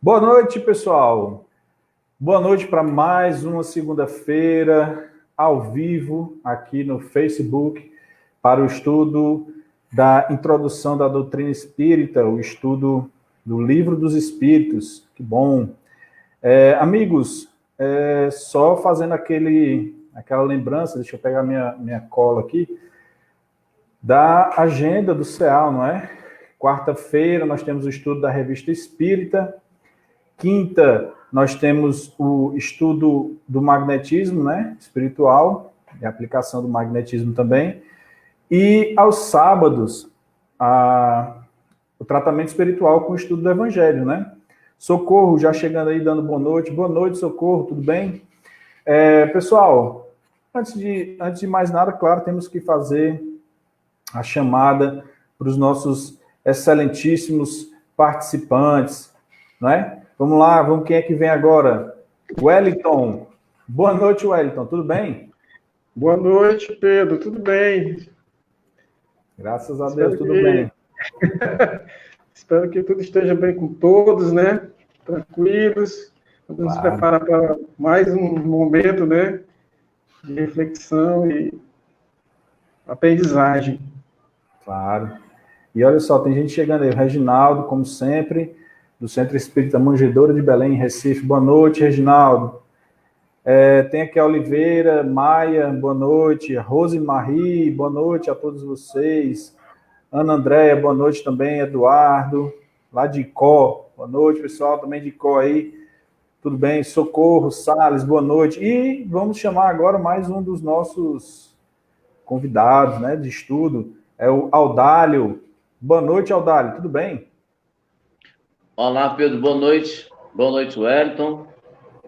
Boa noite, pessoal. Boa noite para mais uma segunda-feira, ao vivo, aqui no Facebook, para o estudo da introdução da doutrina espírita, o estudo do Livro dos Espíritos. Que bom. Amigos, só fazendo aquela lembrança, deixa eu pegar minha cola aqui, da agenda do CEAL, não é? Quarta-feira nós temos o estudo da Revista Espírita. Quinta, nós temos o estudo do magnetismo, né, espiritual, e a aplicação do magnetismo também. E aos sábados, o tratamento espiritual com o estudo do Evangelho, né? Socorro, já chegando aí, dando boa noite. Boa noite, Socorro, tudo bem? Pessoal, antes de mais nada, claro, temos que fazer a chamada para os nossos excelentíssimos participantes, não é? Vamos lá, quem é que vem agora? Wellington. Boa noite, Wellington, tudo bem? Boa noite, Pedro, tudo bem? Graças a Deus, tudo bem. Espero que tudo esteja bem com todos, né? Tranquilos. Vamos nos preparar para mais um momento, né? De reflexão e aprendizagem. Claro. E olha só, tem gente chegando aí. O Reginaldo, como sempre, do Centro Espírita Manjedoura de Belém, Recife. Boa noite, Reginaldo. Tem aqui a Oliveira, Maia, boa noite. Rose Marie, boa noite a todos vocês. Ana Andréia, boa noite também. Eduardo, lá de Icó. Boa noite, pessoal, também de Icó aí. Tudo bem? Socorro, Salles, boa noite. E vamos chamar agora mais um dos nossos convidados, né, de estudo. É o Audálio. Boa noite, Audálio, tudo bem? Olá, Pedro, boa noite. Boa noite, Wellington.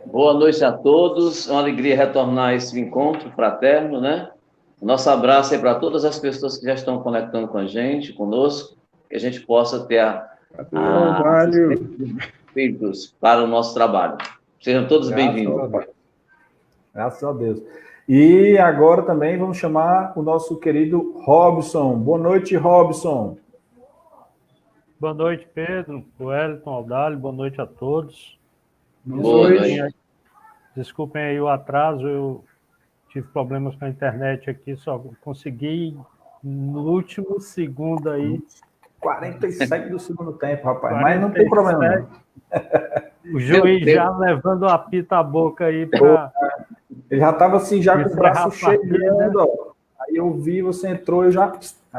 Boa noite a todos. É uma alegria retornar a esse encontro fraterno, né? Nosso abraço aí para todas as pessoas que já estão conectando com a gente, conosco, que a gente possa ter espíritos para o nosso trabalho. Sejam todos bem-vindos. Graças a Deus. E agora também vamos chamar o nosso querido Robson. Boa noite, Robson. Boa noite, Pedro, Wellington, Audálio, boa noite a todos. Boa noite. Desculpem aí o atraso, eu tive problemas com a internet aqui, só consegui no último segundo aí. 47 do segundo tempo, rapaz, 47, mas não tem problema não. O juiz já levando o apito à boca aí para... Ele já estava assim, já com o braço chegando, ó. Aí eu vi, você entrou, eu já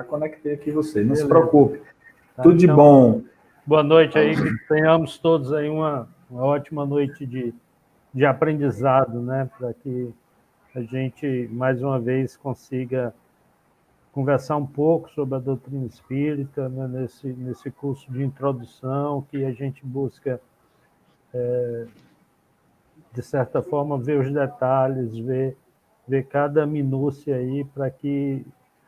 conectei aqui você, não se preocupe. Tá, tudo de bom. Boa noite aí, que tenhamos todos aí uma ótima noite de aprendizado, né? Para que a gente, mais uma vez, consiga conversar um pouco sobre a doutrina espírita, né? nesse curso de introdução, que a gente busca, de certa forma, ver os detalhes, ver cada minúcia aí, para que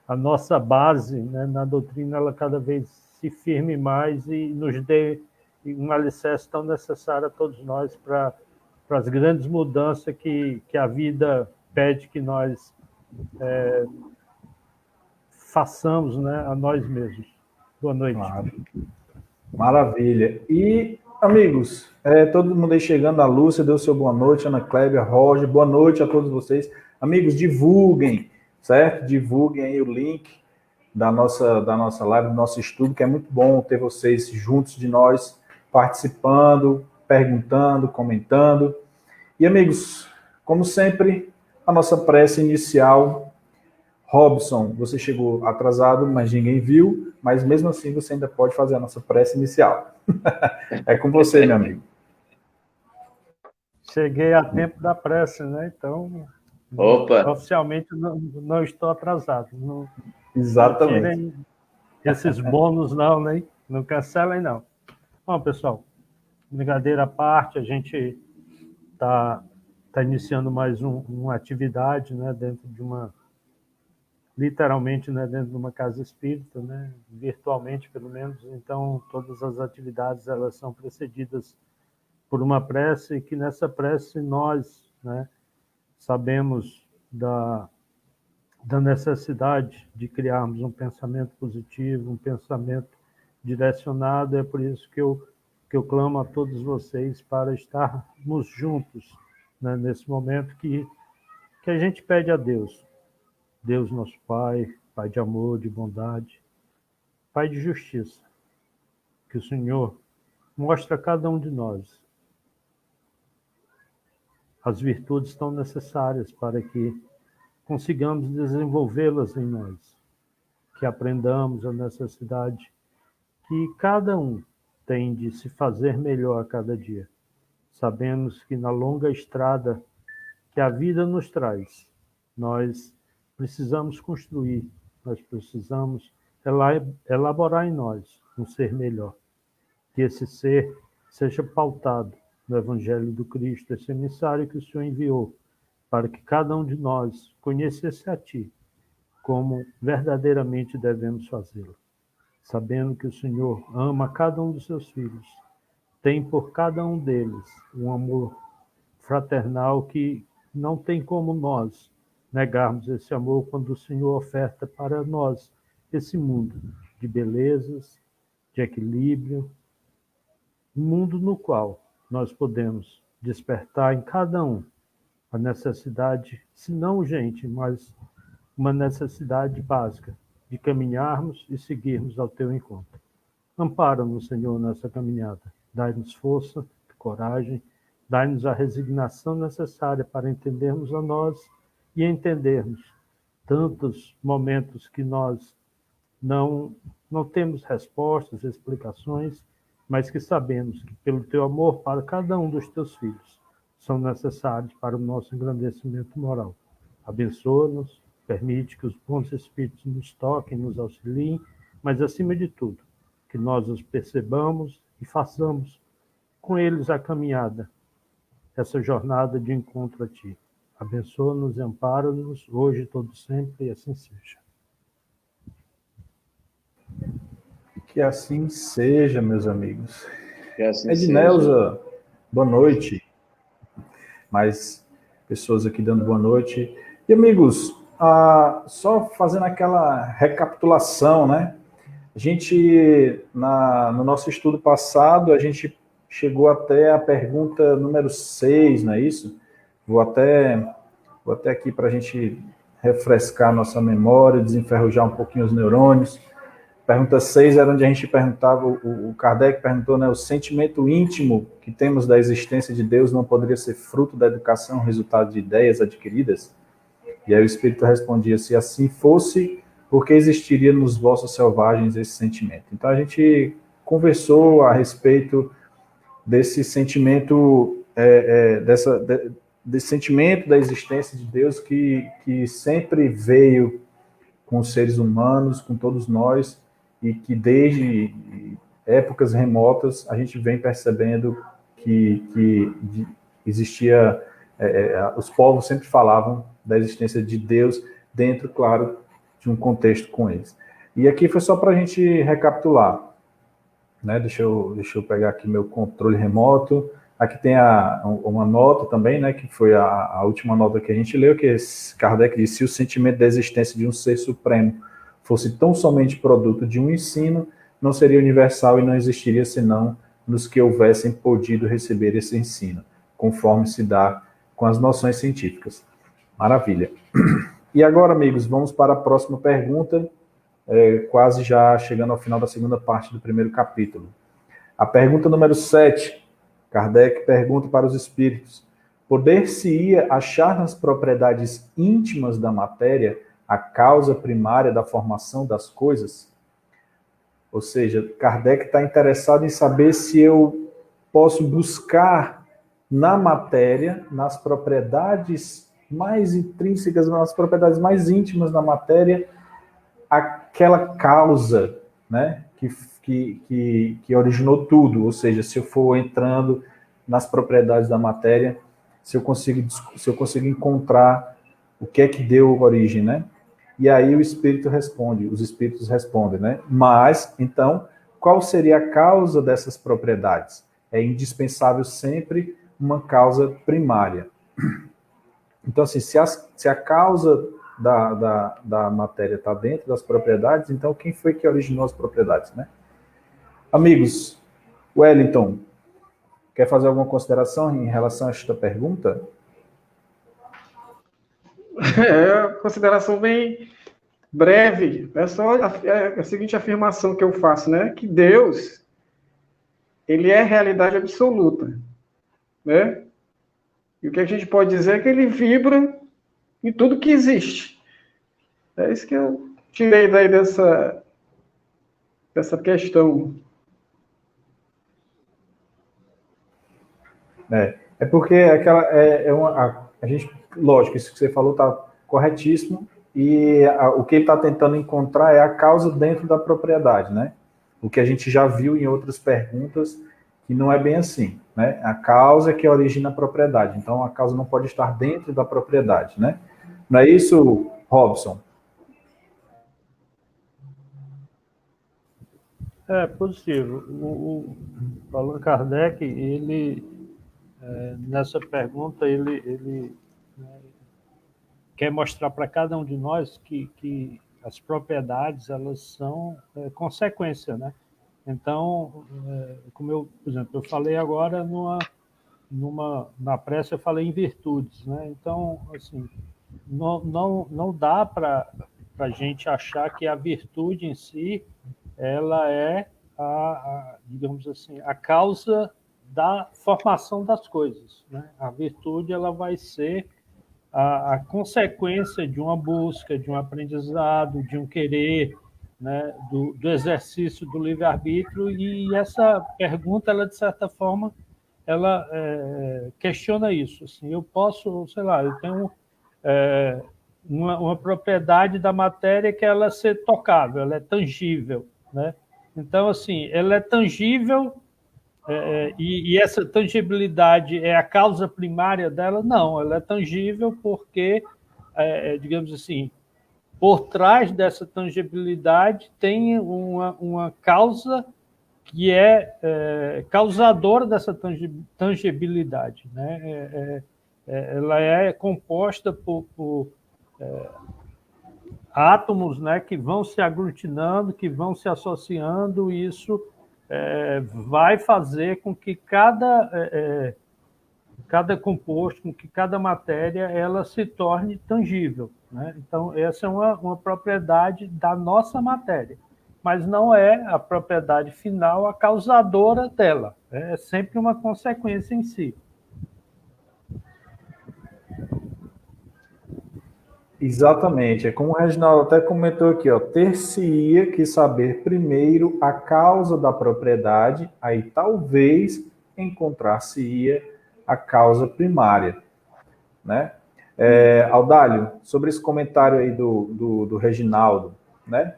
a nossa base, né, na doutrina ela cada vez se firme mais e nos dê um alicerce tão necessário a todos nós para as grandes mudanças que a vida pede que nós façamos, né, a nós mesmos. Boa noite. Claro. Maravilha. E, amigos, todo mundo aí chegando, a Lúcia deu seu boa noite, Ana Cléber, Roger, boa noite a todos vocês. Amigos, divulguem, certo? Divulguem aí o link da nossa live, do nosso estudo, que é muito bom ter vocês juntos de nós, participando, perguntando, comentando. E, amigos, como sempre, a nossa prece inicial. Robson, você chegou atrasado, mas ninguém viu, mas mesmo assim você ainda pode fazer a nossa prece inicial. É com você, meu amigo. Cheguei a tempo da prece, né? Então, oficialmente não estou atrasado. Não, exatamente. Não tirem esses bônus, não, né? Não cancelem, não. Bom, pessoal, brincadeira à parte, a gente está iniciando mais uma atividade, né, dentro de literalmente, né, dentro de uma casa espírita, né, virtualmente, pelo menos. Então, todas as atividades elas são precedidas por uma prece, e que nessa prece nós, né, sabemos da necessidade de criarmos um pensamento positivo, um pensamento direcionado. É por isso que eu que eu clamo a todos vocês para estarmos juntos, né, nesse momento que a gente pede a Deus. Deus, nosso Pai, Pai de amor, de bondade, Pai de justiça, que o Senhor mostre a cada um de nós as virtudes tão necessárias para que consigamos desenvolvê-las em nós, que aprendamos a necessidade que cada um tem de se fazer melhor a cada dia. Sabemos que na longa estrada que a vida nos traz, nós precisamos construir, nós precisamos elaborar em nós um ser melhor. Que esse ser seja pautado no Evangelho do Cristo, esse emissário que o Senhor enviou, para que cada um de nós conhecesse a Ti, como verdadeiramente devemos fazê-lo. Sabendo que o Senhor ama cada um dos seus filhos, tem por cada um deles um amor fraternal que não tem como nós negarmos esse amor quando o Senhor oferta para nós esse mundo de belezas, de equilíbrio, um mundo no qual nós podemos despertar em cada um a necessidade, se não urgente, mas uma necessidade básica de caminharmos e seguirmos ao Teu encontro. Ampara-nos, Senhor, nessa caminhada. Dai-nos força, coragem, dai-nos a resignação necessária para entendermos a nós e entendermos tantos momentos que nós não temos respostas, explicações, mas que sabemos que, pelo Teu amor para cada um dos Teus filhos, são necessários para o nosso engrandecimento moral. Abençoa-nos, permite que os bons espíritos nos toquem, nos auxiliem, mas, acima de tudo, que nós os percebamos e façamos com eles a caminhada, essa jornada de encontro a Ti. Abençoa-nos e ampara-nos, hoje, todo sempre, e assim seja. Que assim seja, meus amigos. Que assim Edneuza, boa noite. Mais pessoas aqui dando boa noite. E, amigos, só fazendo aquela recapitulação, né? A gente, no nosso estudo passado, a gente chegou até a pergunta número 6, não é isso? Vou até aqui para a gente refrescar nossa memória, desenferrujar um pouquinho os neurônios. Pergunta 6 era onde a gente perguntava, o Kardec perguntou, né, o sentimento íntimo que temos da existência de Deus não poderia ser fruto da educação, resultado de ideias adquiridas? E aí o Espírito respondia, se assim fosse, por que existiria nos vossos selvagens esse sentimento? Então a gente conversou a respeito desse sentimento, desse sentimento da existência de Deus que sempre veio com os seres humanos, com todos nós, e que desde épocas remotas a gente vem percebendo que existia, os povos sempre falavam da existência de Deus dentro, claro, de um contexto com eles. E aqui foi só para a gente recapitular, né? Deixa eu pegar aqui meu controle remoto. Aqui tem uma nota também, né, que foi a última nota que a gente leu, que Kardec disse, se o sentimento da existência de um ser supremo fosse tão somente produto de um ensino, não seria universal e não existiria senão nos que houvessem podido receber esse ensino, conforme se dá com as noções científicas. Maravilha. E agora, amigos, vamos para a próxima pergunta, quase já chegando ao final da segunda parte do primeiro capítulo. A pergunta número 7, Kardec pergunta para os espíritos, poder-se-ia achar nas propriedades íntimas da matéria a causa primária da formação das coisas? Ou seja, Kardec está interessado em saber se eu posso buscar na matéria, nas propriedades mais intrínsecas, nas propriedades mais íntimas da matéria, aquela causa, né, que originou tudo. Ou seja, se eu for entrando nas propriedades da matéria, se eu consigo encontrar o que é que deu origem, né? E aí os espíritos respondem, né? Mas, então, qual seria a causa dessas propriedades? É indispensável sempre uma causa primária. Então, assim, se a causa da matéria está dentro das propriedades, então quem foi que originou as propriedades, né? Amigos, Wellington, quer fazer alguma consideração em relação a esta pergunta? Consideração bem breve. É só a seguinte afirmação que eu faço, né? Que Deus, ele é realidade absoluta, né? E o que a gente pode dizer é que ele vibra em tudo que existe. É isso que eu tirei daí dessa questão. É porque a gente, lógico, isso que você falou está corretíssimo, e o que ele está tentando encontrar é a causa dentro da propriedade, né? O que a gente já viu em outras perguntas, que não é bem assim, né? A causa é que origina a propriedade, então a causa não pode estar dentro da propriedade, né? Não é isso, Robson? É positivo. O Allan Kardec, ele, nessa pergunta, ele quer mostrar para cada um de nós que as propriedades, elas são consequência, né? Então, como eu, por exemplo, eu falei agora na prece, eu falei em virtudes, né? Então, assim, não dá para a gente achar que a virtude em si ela é digamos assim, a causa da formação das coisas, né? A virtude ela vai ser a consequência de uma busca, de um aprendizado, de um querer, né? do exercício do livre-arbítrio, e essa pergunta, ela, de certa forma, ela questiona isso. Assim, eu posso, sei lá, eu tenho uma propriedade da matéria que ela é ser tocável, ela é tangível, né? Então, assim, ela é tangível, e essa tangibilidade é a causa primária dela? Não, ela é tangível porque, digamos assim, por trás dessa tangibilidade tem uma causa que é causadora dessa tangibilidade, né? Ela é composta por átomos, né, que vão se aglutinando, que vão se associando, e isso vai fazer com que cada composto, com que cada matéria ela se torne tangível, né? Então, essa é uma propriedade da nossa matéria, mas não é a propriedade final a causadora dela, é sempre uma consequência em si. Exatamente, é como o Reginaldo até comentou aqui, ó, ter-se-ia que saber primeiro a causa da propriedade, aí talvez encontrar-se-ia a causa primária, né? Audálio, sobre esse comentário aí do Reginaldo, né?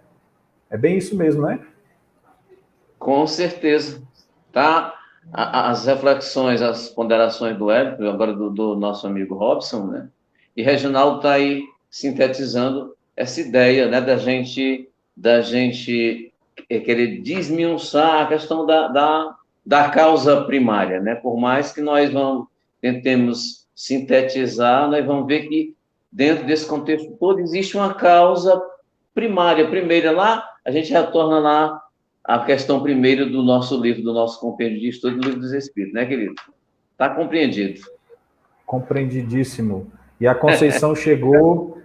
É bem isso mesmo, né? Com certeza. Tá? As reflexões, as ponderações do Hélio, agora do nosso amigo Robson, né? E Reginaldo está aí sintetizando essa ideia, né, da gente querer desmiuçar a questão da causa primária, né? Por mais que nós tentemos sintetizar, nós vamos ver que dentro desse contexto todo existe uma causa primária, primeira lá, a gente retorna lá a questão primeira do nosso livro, do nosso compêndio de estudo do Livro dos Espíritos, né, querido? Está compreendido. Compreendidíssimo. E a Conceição chegou.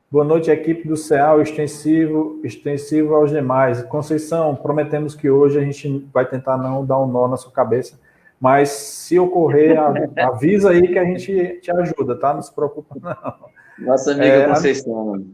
Boa noite, equipe do CEAL, extensivo aos demais. Conceição, prometemos que hoje a gente vai tentar não dar um nó na sua cabeça, mas se ocorrer, avisa aí que a gente te ajuda, tá? Não se preocupa, não. Nossa amiga Conceição.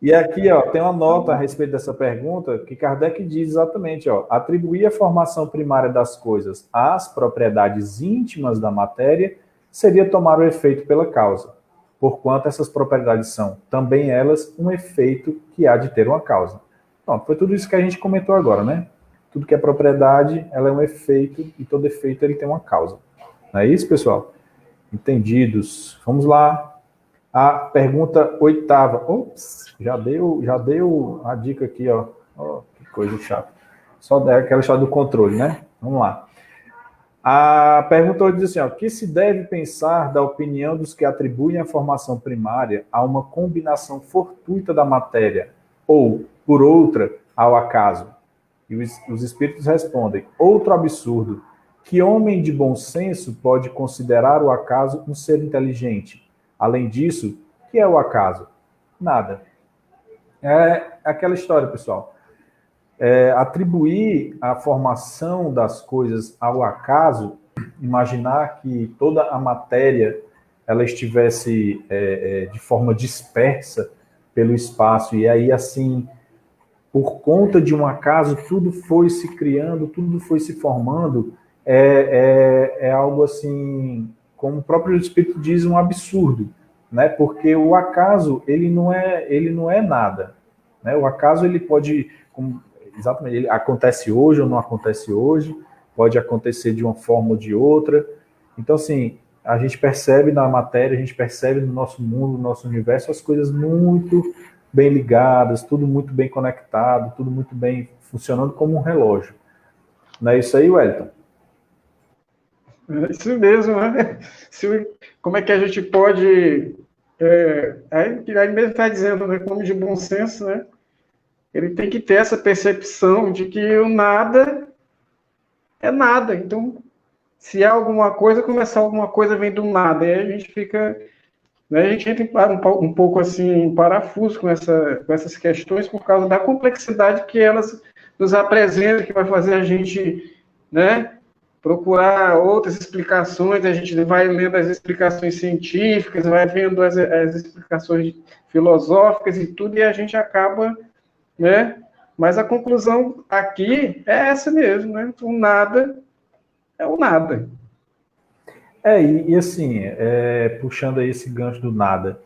E aqui, ó, tem uma nota a respeito dessa pergunta que Kardec diz exatamente, ó, atribuir a formação primária das coisas às propriedades íntimas da matéria seria tomar o efeito pela causa, porquanto essas propriedades são, também elas, um efeito que há de ter uma causa. Pronto, foi tudo isso que a gente comentou agora, né? Tudo que é propriedade, ela é um efeito, e todo efeito ele tem uma causa. Não é isso, pessoal? Entendidos. Vamos lá. A pergunta 8ª. Ops, já deu a dica aqui, ó. Oh, que coisa chata. Só aquela chata do controle, né? Vamos lá. A pergunta diz assim, ó, que se deve pensar da opinião dos que atribuem a formação primária a uma combinação fortuita da matéria ou, por outra, ao acaso? E os espíritos respondem: outro absurdo. Que homem de bom senso pode considerar o acaso um ser inteligente? Além disso, o que é o acaso? Nada. É aquela história, pessoal. Atribuir a formação das coisas ao acaso, imaginar que toda a matéria ela estivesse de forma dispersa pelo espaço, e aí, assim, por conta de um acaso, tudo foi se criando, tudo foi se formando, é algo assim, como o próprio Espírito diz, um absurdo, né? Porque o acaso, ele não é nada, né? O acaso, ele pode, exatamente, ele acontece hoje ou não acontece hoje, pode acontecer de uma forma ou de outra. Então, assim, a gente percebe na matéria, a gente percebe no nosso mundo, no nosso universo, as coisas muito bem ligadas, tudo muito bem conectado, tudo muito bem funcionando como um relógio. Não é isso aí, Wellington? É isso mesmo, né? Como é que a gente pode... aí mesmo está dizendo, né, como de bom senso, né? Ele tem que ter essa percepção de que o nada é nada. Então, se há alguma coisa, começar alguma coisa vem do nada. E aí a gente fica... Né, a gente entra um pouco assim em parafuso com essas questões por causa da complexidade que elas nos apresentam, que vai fazer a gente, né, procurar outras explicações, a gente vai lendo as explicações científicas, vai vendo as explicações filosóficas e tudo, e a gente acaba, né? Mas a conclusão aqui é essa mesmo, né? O nada é o nada. E assim, puxando aí esse gancho do nada,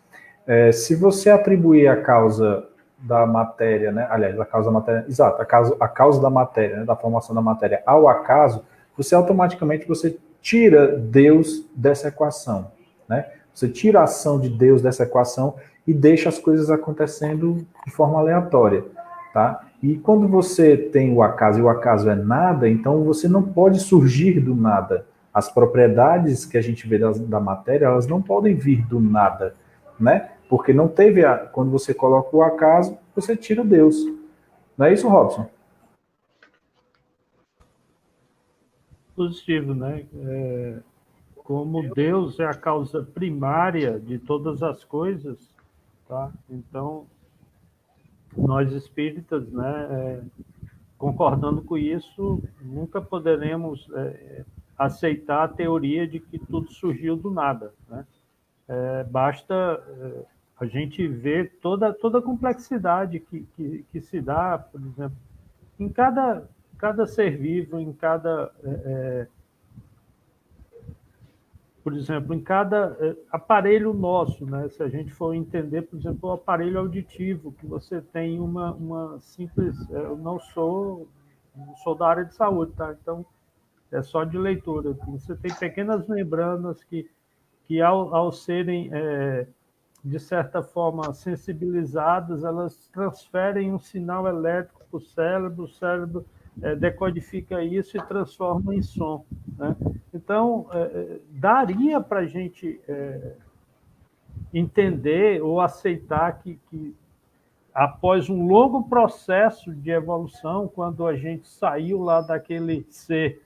se você atribuir a causa da matéria, né? Aliás, a causa da matéria, exato, a causa da matéria, né? Da formação da matéria ao acaso, você automaticamente tira Deus dessa equação, né? Você tira a ação de Deus dessa equação e deixa as coisas acontecendo de forma aleatória, tá? E quando você tem o acaso e o acaso é nada, então você não pode surgir do nada. As propriedades que a gente vê da matéria, elas não podem vir do nada, né? Porque não teve quando você coloca o acaso, você tira Deus. Não é isso, Robson? Positivo, né? Como Deus é a causa primária de todas as coisas, tá? Então, nós espíritas, né, concordando com isso, nunca poderemos aceitar a teoria de que tudo surgiu do nada, né? Basta a gente ver toda a complexidade que se dá, por exemplo, em cada ser vivo, em cada por exemplo, em cada aparelho nosso, né? Se a gente for entender, por exemplo, o aparelho auditivo, que você tem uma simples... Eu não sou da área de saúde, tá? Então, é só de leitura. Você tem pequenas membranas que ao serem, de certa forma, sensibilizadas, elas transferem um sinal elétrico para o cérebro decodifica isso e transforma em som, né? Então, daria para a gente entender ou aceitar que, após um longo processo de evolução, quando a gente saiu lá daquele ser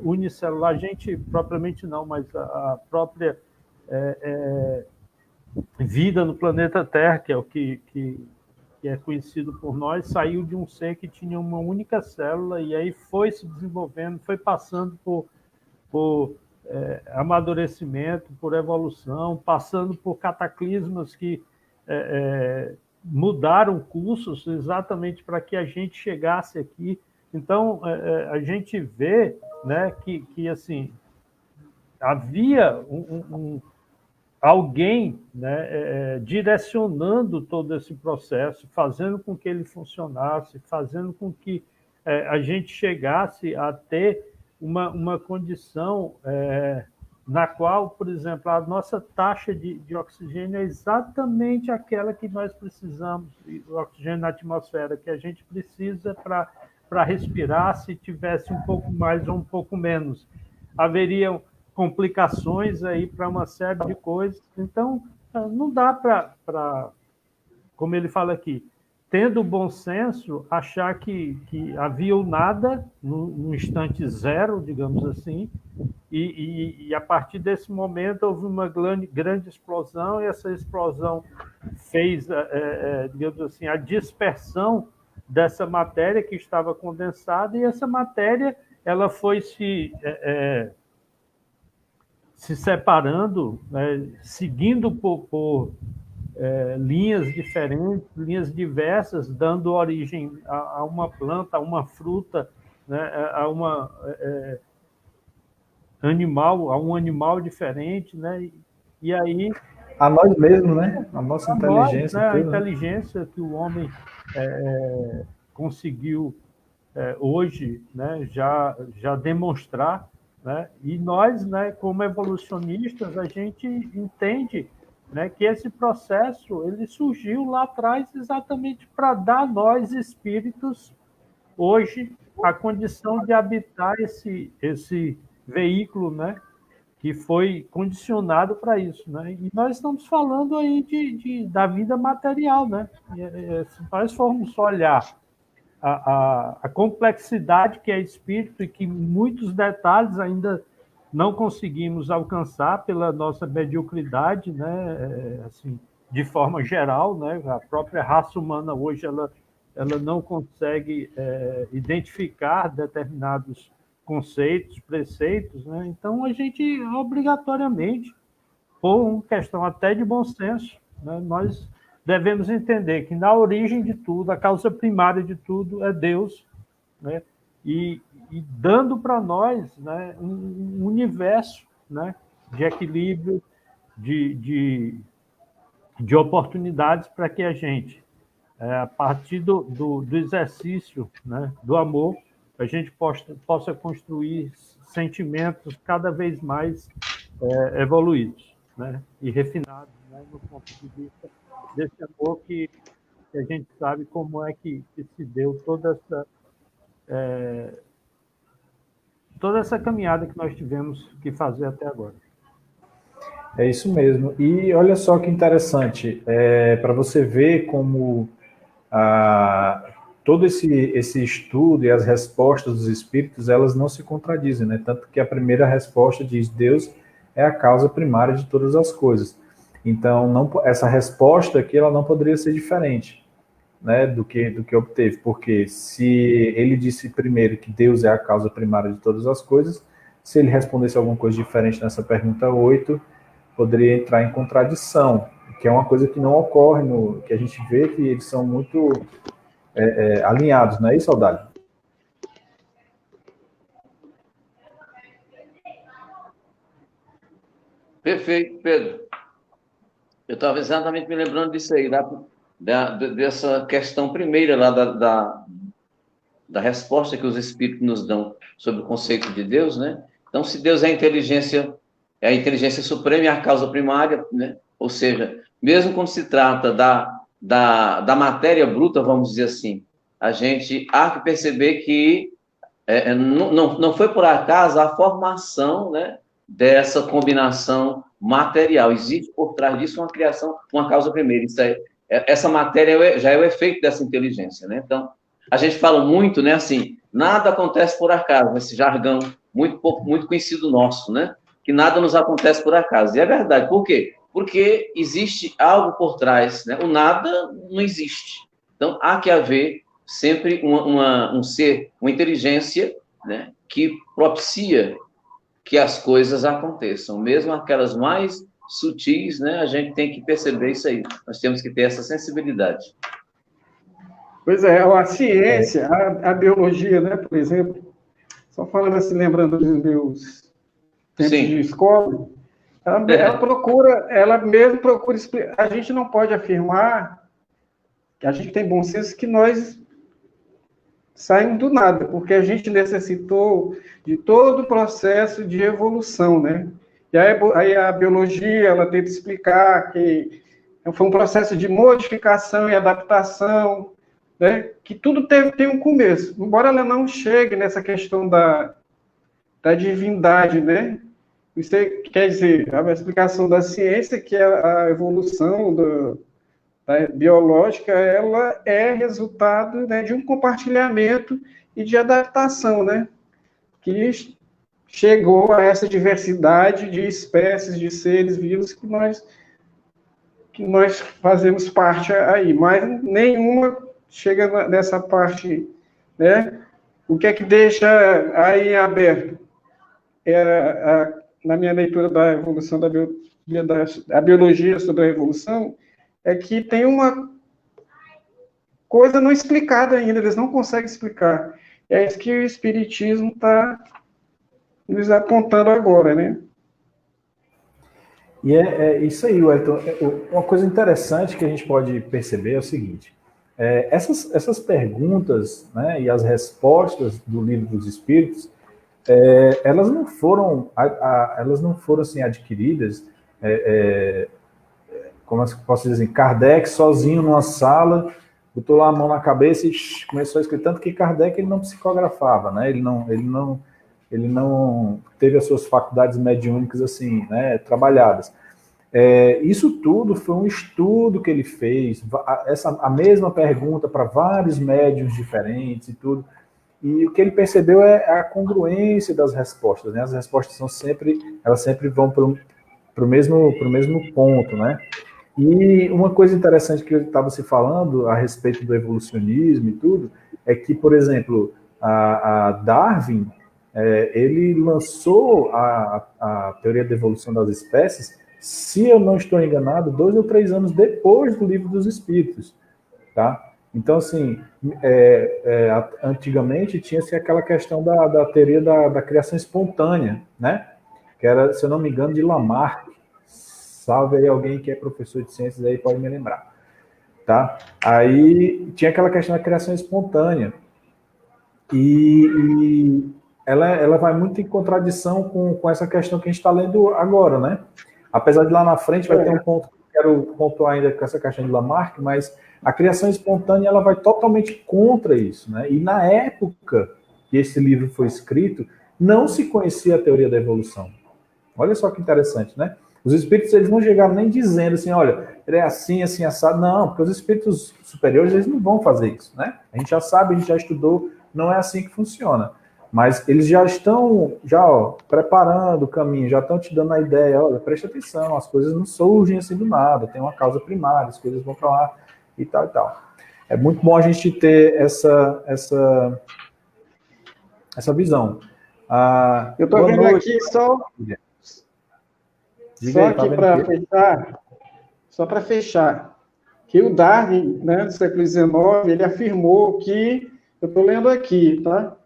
unicelular, a gente propriamente não, mas a própria vida no planeta Terra, que é o que é conhecido por nós, saiu de um ser que tinha uma única célula e aí foi se desenvolvendo, foi passando por amadurecimento, por evolução, passando por cataclismos que mudaram cursos exatamente para que a gente chegasse aqui. Então, a gente vê, né, que assim, havia alguém, né, direcionando todo esse processo, fazendo com que ele funcionasse, fazendo com que a gente chegasse a ter uma condição na qual, por exemplo, a nossa taxa de oxigênio é exatamente aquela que nós precisamos, o oxigênio na atmosfera, que a gente precisa para respirar. Se tivesse um pouco mais ou um pouco menos, haveriam complicações aí para uma série de coisas. Então, não dá para, como ele fala aqui, tendo bom senso, achar que havia o nada no instante zero, digamos assim, e a partir desse momento houve uma grande explosão, e essa explosão fez, digamos assim, a dispersão dessa matéria que estava condensada, e essa matéria ela foi se separando, né, seguindo por linhas diferentes, linhas diversas, dando origem a uma planta, a uma fruta, né, a um animal diferente, né? E aí A nós mesmos, né? A nossa inteligência, nós, né, a tudo, né? inteligência que o homem conseguiu hoje, né, já demonstrar, né? E nós, né, como evolucionistas, a gente entende, né, que esse processo ele surgiu lá atrás exatamente para dar a nós espíritos hoje a condição de habitar esse veículo, né, que foi condicionado para isso, né? E nós estamos falando aí da vida material, né? Se nós formos olhar a complexidade que é espírito e que muitos detalhes ainda não conseguimos alcançar pela nossa mediocridade, né? Assim, de forma geral, né? A própria raça humana hoje ela não consegue identificar determinados conceitos, preceitos, né? Então a gente obrigatoriamente, por uma questão até de bom senso, né, nós devemos entender que na origem de tudo, a causa primária de tudo é Deus, né? E dando para nós, né, um universo, né, de equilíbrio, de oportunidades para que a gente, a partir do exercício, né, do amor, a gente possa construir sentimentos cada vez mais evoluídos, né, e refinados, né, no ponto de vista desse amor que a gente sabe como é que se deu toda essa caminhada que nós tivemos que fazer até agora. É isso mesmo. E olha só que interessante, para você ver como todo esse estudo e as respostas dos espíritos, elas não se contradizem, né? Tanto que a primeira resposta diz Deus é a causa primária de todas as coisas. Então, essa resposta aqui ela não poderia ser diferente, né, do que obteve, porque se ele disse primeiro que Deus é a causa primária de todas as coisas, se ele respondesse alguma coisa diferente nessa pergunta 8, poderia entrar em contradição, que é uma coisa que não ocorre, que a gente vê que eles são muito alinhados, não é isso, Audálio? Perfeito, Pedro. Eu estava exatamente me lembrando disso aí, dessa questão primeira lá da resposta que os espíritos nos dão sobre o conceito de Deus, né? Então, se Deus é a inteligência suprema e a causa primária, né? Ou seja, mesmo quando se trata da matéria bruta, vamos dizer assim, a gente há que perceber que não foi por acaso a formação, né, dessa combinação material. Existe por trás disso uma criação, uma causa primeira. Isso aí, essa matéria já é o efeito dessa inteligência, né? Então, a gente fala muito, né, assim, nada acontece por acaso, esse jargão muito conhecido nosso, né? Que nada nos acontece por acaso. E é verdade. Por quê? Porque existe algo por trás, né? O nada não existe. Então, há que haver sempre um ser, uma inteligência, né, que propicia que as coisas aconteçam, mesmo aquelas mais sutis, né, a gente tem que perceber isso aí, nós temos que ter essa sensibilidade. Pois é, a ciência, a biologia, né, por exemplo, só falando assim, lembrando dos meus tempos de escola, ela mesmo procura explicar. A gente não pode afirmar que a gente tem bom senso que nós saímos do nada, porque a gente necessitou de todo o processo de evolução, né? E aí a biologia, ela tenta explicar que foi um processo de modificação e adaptação, né? Que tudo tem um começo, embora ela não chegue nessa questão da divindade, né? Isso quer dizer, a explicação da ciência, que é a evolução biológica, ela é resultado, né, de um compartilhamento e de adaptação, né, que chegou a essa diversidade de espécies, de seres vivos que nós fazemos parte aí, mas nenhuma chega nessa parte, né? O que é que deixa aí aberto? Na minha leitura da evolução da biologia sobre a evolução, é que tem uma coisa não explicada ainda, eles não conseguem explicar. É isso que o Espiritismo está nos apontando agora, né? E é isso aí, Wellington. Uma coisa interessante que a gente pode perceber é o seguinte: essas perguntas, né, e as respostas do Livro dos Espíritos, elas não foram assim adquiridas, como eu posso dizer, Kardec sozinho numa sala, botou lá a mão na cabeça e começou a escrever. Tanto que Kardec ele não psicografava, né? Ele não teve as suas faculdades mediúnicas assim, né, trabalhadas. Isso tudo foi um estudo que ele fez, a mesma pergunta para vários médiuns diferentes e tudo. E o que ele percebeu é a congruência das respostas, né? As respostas elas sempre vão para o mesmo ponto, né? E uma coisa interessante que eu estava se falando a respeito do evolucionismo e tudo, é que, por exemplo, a Darwin, ele lançou a teoria da evolução das espécies, se eu não estou enganado, 2 ou 3 anos depois do Livro dos Espíritos, tá? Então, assim, antigamente tinha-se aquela questão da teoria da criação espontânea, né? Que era, se eu não me engano, de Lamarck. Salve aí alguém que é professor de ciências aí, pode me lembrar, tá? Aí tinha aquela questão da criação espontânea. E ela vai muito em contradição com essa questão que a gente está lendo agora, né? Apesar de lá na frente vai ter um ponto que eu quero pontuar ainda com essa questão de Lamarck, mas a criação espontânea ela vai totalmente contra isso, né? E na época que esse livro foi escrito, não se conhecia a teoria da evolução. Olha só que interessante, né? Os espíritos eles não chegaram nem dizendo assim, olha, ele é assim, assim, assado. Não, porque os espíritos superiores eles não vão fazer isso, né? A gente já sabe, a gente já estudou, não é assim que funciona. Mas eles já estão preparando o caminho, já estão te dando a ideia, olha, presta atenção, as coisas não surgem assim do nada, tem uma causa primária, as coisas vão para lá e tal e tal. É muito bom a gente ter essa visão. Eu estou vendo aqui só aqui para fechar, só para fechar, que o Darwin, né, do século XIX, ele afirmou que, eu estou lendo aqui, tá?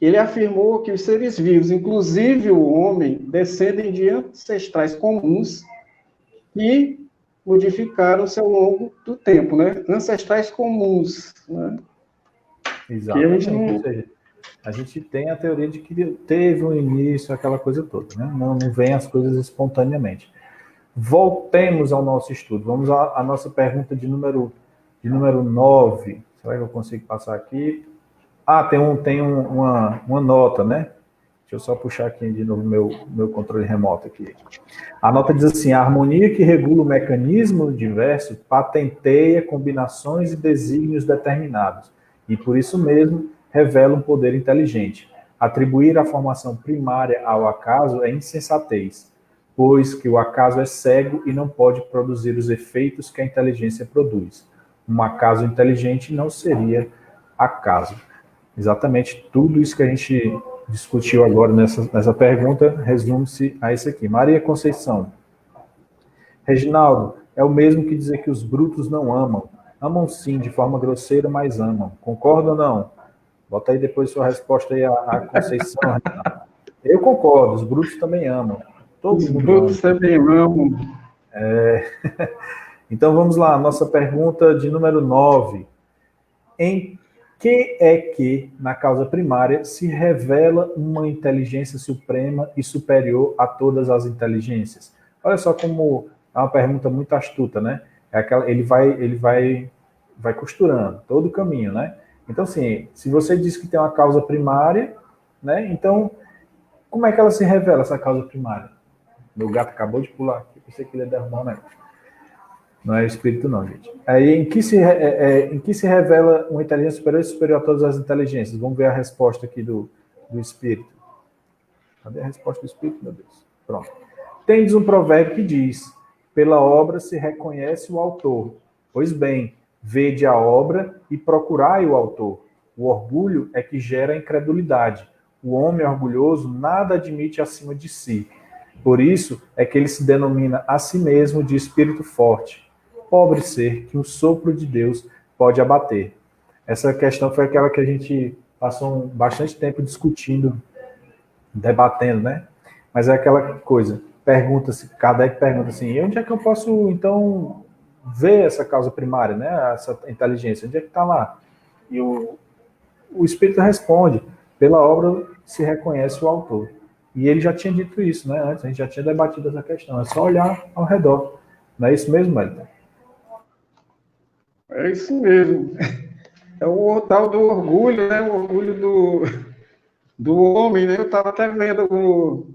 Ele afirmou que os seres vivos, inclusive o homem, descendem de ancestrais comuns que modificaram-se ao longo do tempo, né? Ancestrais comuns, né? Exatamente. Ou seja, a gente tem a teoria de que teve um início, aquela coisa toda, né? Não vem as coisas espontaneamente. Voltemos ao nosso estudo. Vamos à nossa pergunta de número 9. Será que eu consigo passar aqui? Tem uma nota, né? Deixa eu só puxar aqui de novo meu controle remoto aqui. A nota diz assim: a harmonia que regula o mecanismo universo patenteia combinações e desígnios determinados, e por isso mesmo revela um poder inteligente. Atribuir a formação primária ao acaso é insensatez, pois que o acaso é cego e não pode produzir os efeitos que a inteligência produz. Um acaso inteligente não seria acaso. Exatamente tudo isso que a gente discutiu agora nessa pergunta resume-se a isso aqui. Maria Conceição. Reginaldo, é o mesmo que dizer que os brutos não amam. Amam sim, de forma grosseira, mas amam. Concorda ou não? Bota aí depois sua resposta aí a Conceição. Eu concordo, os brutos também amam. Os brutos também amam. Então vamos lá, nossa pergunta de número 9. Em que é que, na causa primária, se revela uma inteligência suprema e superior a todas as inteligências? Olha só como é uma pergunta muito astuta, né? Ele vai costurando todo o caminho, né? Então, assim, se você diz que tem uma causa primária, né? Então, como é que ela se revela, essa causa primária? Meu gato acabou de pular aqui, pensei que ele ia derrubar o negócio. Não é espírito, não, gente. Aí, em que se revela uma inteligência superior e superior a todas as inteligências? Vamos ver a resposta aqui do espírito. Cadê a resposta do espírito, meu Deus? Pronto. Tendes um provérbio que diz: pela obra se reconhece o autor. Pois bem, vede a obra e procurai o autor. O orgulho é que gera a incredulidade. O homem orgulhoso nada admite acima de si. Por isso é que ele se denomina a si mesmo de espírito forte. Pobre ser que um sopro de Deus pode abater. Essa questão foi aquela que a gente passou bastante tempo discutindo, debatendo, né? Mas é aquela coisa, Kardec pergunta assim, e onde é que eu posso, então, ver essa causa primária, né? Essa inteligência, onde é que está lá? E o Espírito responde, pela obra se reconhece o autor. E ele já tinha dito isso, né? Antes, a gente já tinha debatido essa questão, é só olhar ao redor. Não é isso mesmo, Elton? É isso mesmo. É o tal do orgulho, né? O orgulho do homem, né? Eu estava até vendo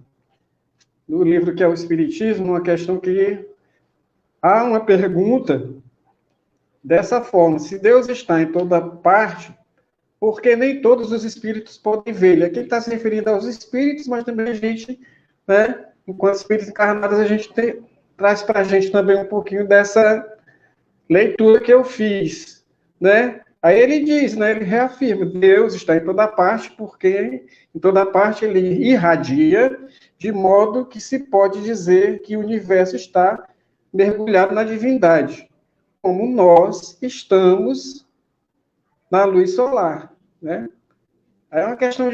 no livro que é o Espiritismo, uma questão que há uma pergunta dessa forma: se Deus está em toda parte, por que nem todos os espíritos podem vê-lo? Aqui ele está se referindo aos espíritos, mas também a gente, né? Enquanto espíritos encarnados, a gente traz para a gente também um pouquinho dessa leitura que eu fiz, né? Aí ele diz, né? Ele reafirma: Deus está em toda parte, porque em toda parte ele irradia, de modo que se pode dizer que o universo está mergulhado na divindade, como nós estamos na luz solar, né? É uma questão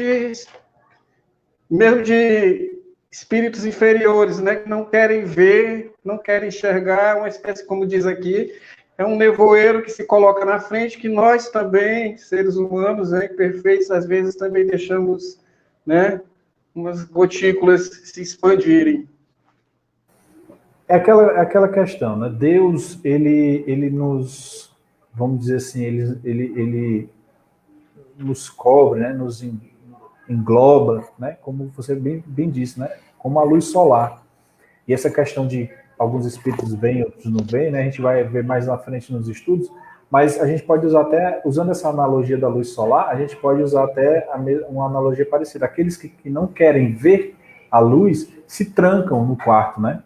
mesmo de espíritos inferiores, né? Que não querem ver, não querem enxergar, uma espécie, como diz aqui, é um nevoeiro que se coloca na frente, que nós também, seres humanos, né, perfeitos, às vezes também deixamos, né, umas gotículas se expandirem. É aquela questão, né? Deus, ele nos, vamos dizer assim, ele nos cobre, né? Nos engloba, né? Como você bem disse, né? Como a luz solar. E essa questão de alguns espíritos vêm, outros não vêm, né? A gente vai ver mais na frente nos estudos, mas a gente pode usar até, usando essa analogia da luz solar, a gente pode usar até uma analogia parecida. Aqueles que não querem ver a luz se trancam no quarto, né?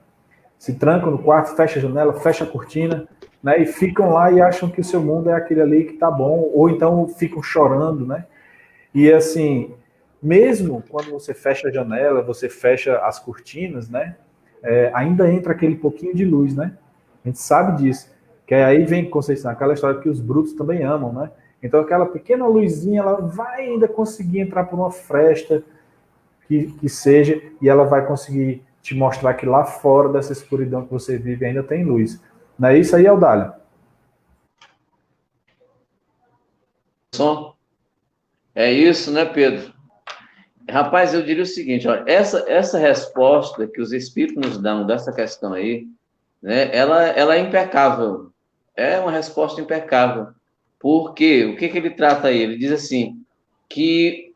Se trancam no quarto, fecha a janela, fecha a cortina, né? E ficam lá e acham que o seu mundo é aquele ali que tá bom, ou então ficam chorando, né? E assim, mesmo quando você fecha a janela, você fecha as cortinas, né? Ainda entra aquele pouquinho de luz, né? A gente sabe disso. Que aí vem, Conceição, aquela história que os brutos também amam, né? Então aquela pequena luzinha, ela vai ainda conseguir entrar por uma fresta que seja, e ela vai conseguir te mostrar que lá fora dessa escuridão que você vive ainda tem luz. Não é isso aí, Eudálio? É isso, né, Pedro? Rapaz, eu diria o seguinte, ó, essa resposta que os espíritos nos dão dessa questão aí, né, ela é impecável. É uma resposta impecável. Porque o que ele trata aí? Ele diz assim, que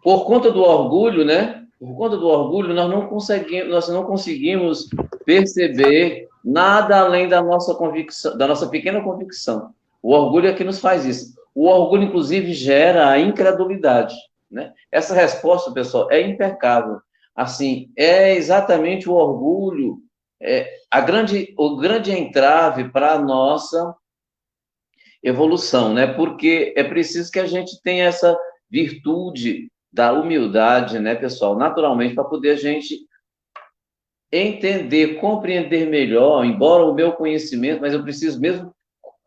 por conta do orgulho, né? Por conta do orgulho, nós não conseguimos perceber nada além da nossa convicção, da nossa pequena convicção. O orgulho é que nos faz isso. O orgulho, inclusive, gera a incredulidade, né? Essa resposta, pessoal, é impecável. Assim, é exatamente o orgulho, o grande entrave para a nossa evolução, né? Porque é preciso que a gente tenha essa virtude da humildade, né, pessoal? Naturalmente, para poder a gente entender, compreender melhor, embora o meu conhecimento, mas eu preciso mesmo,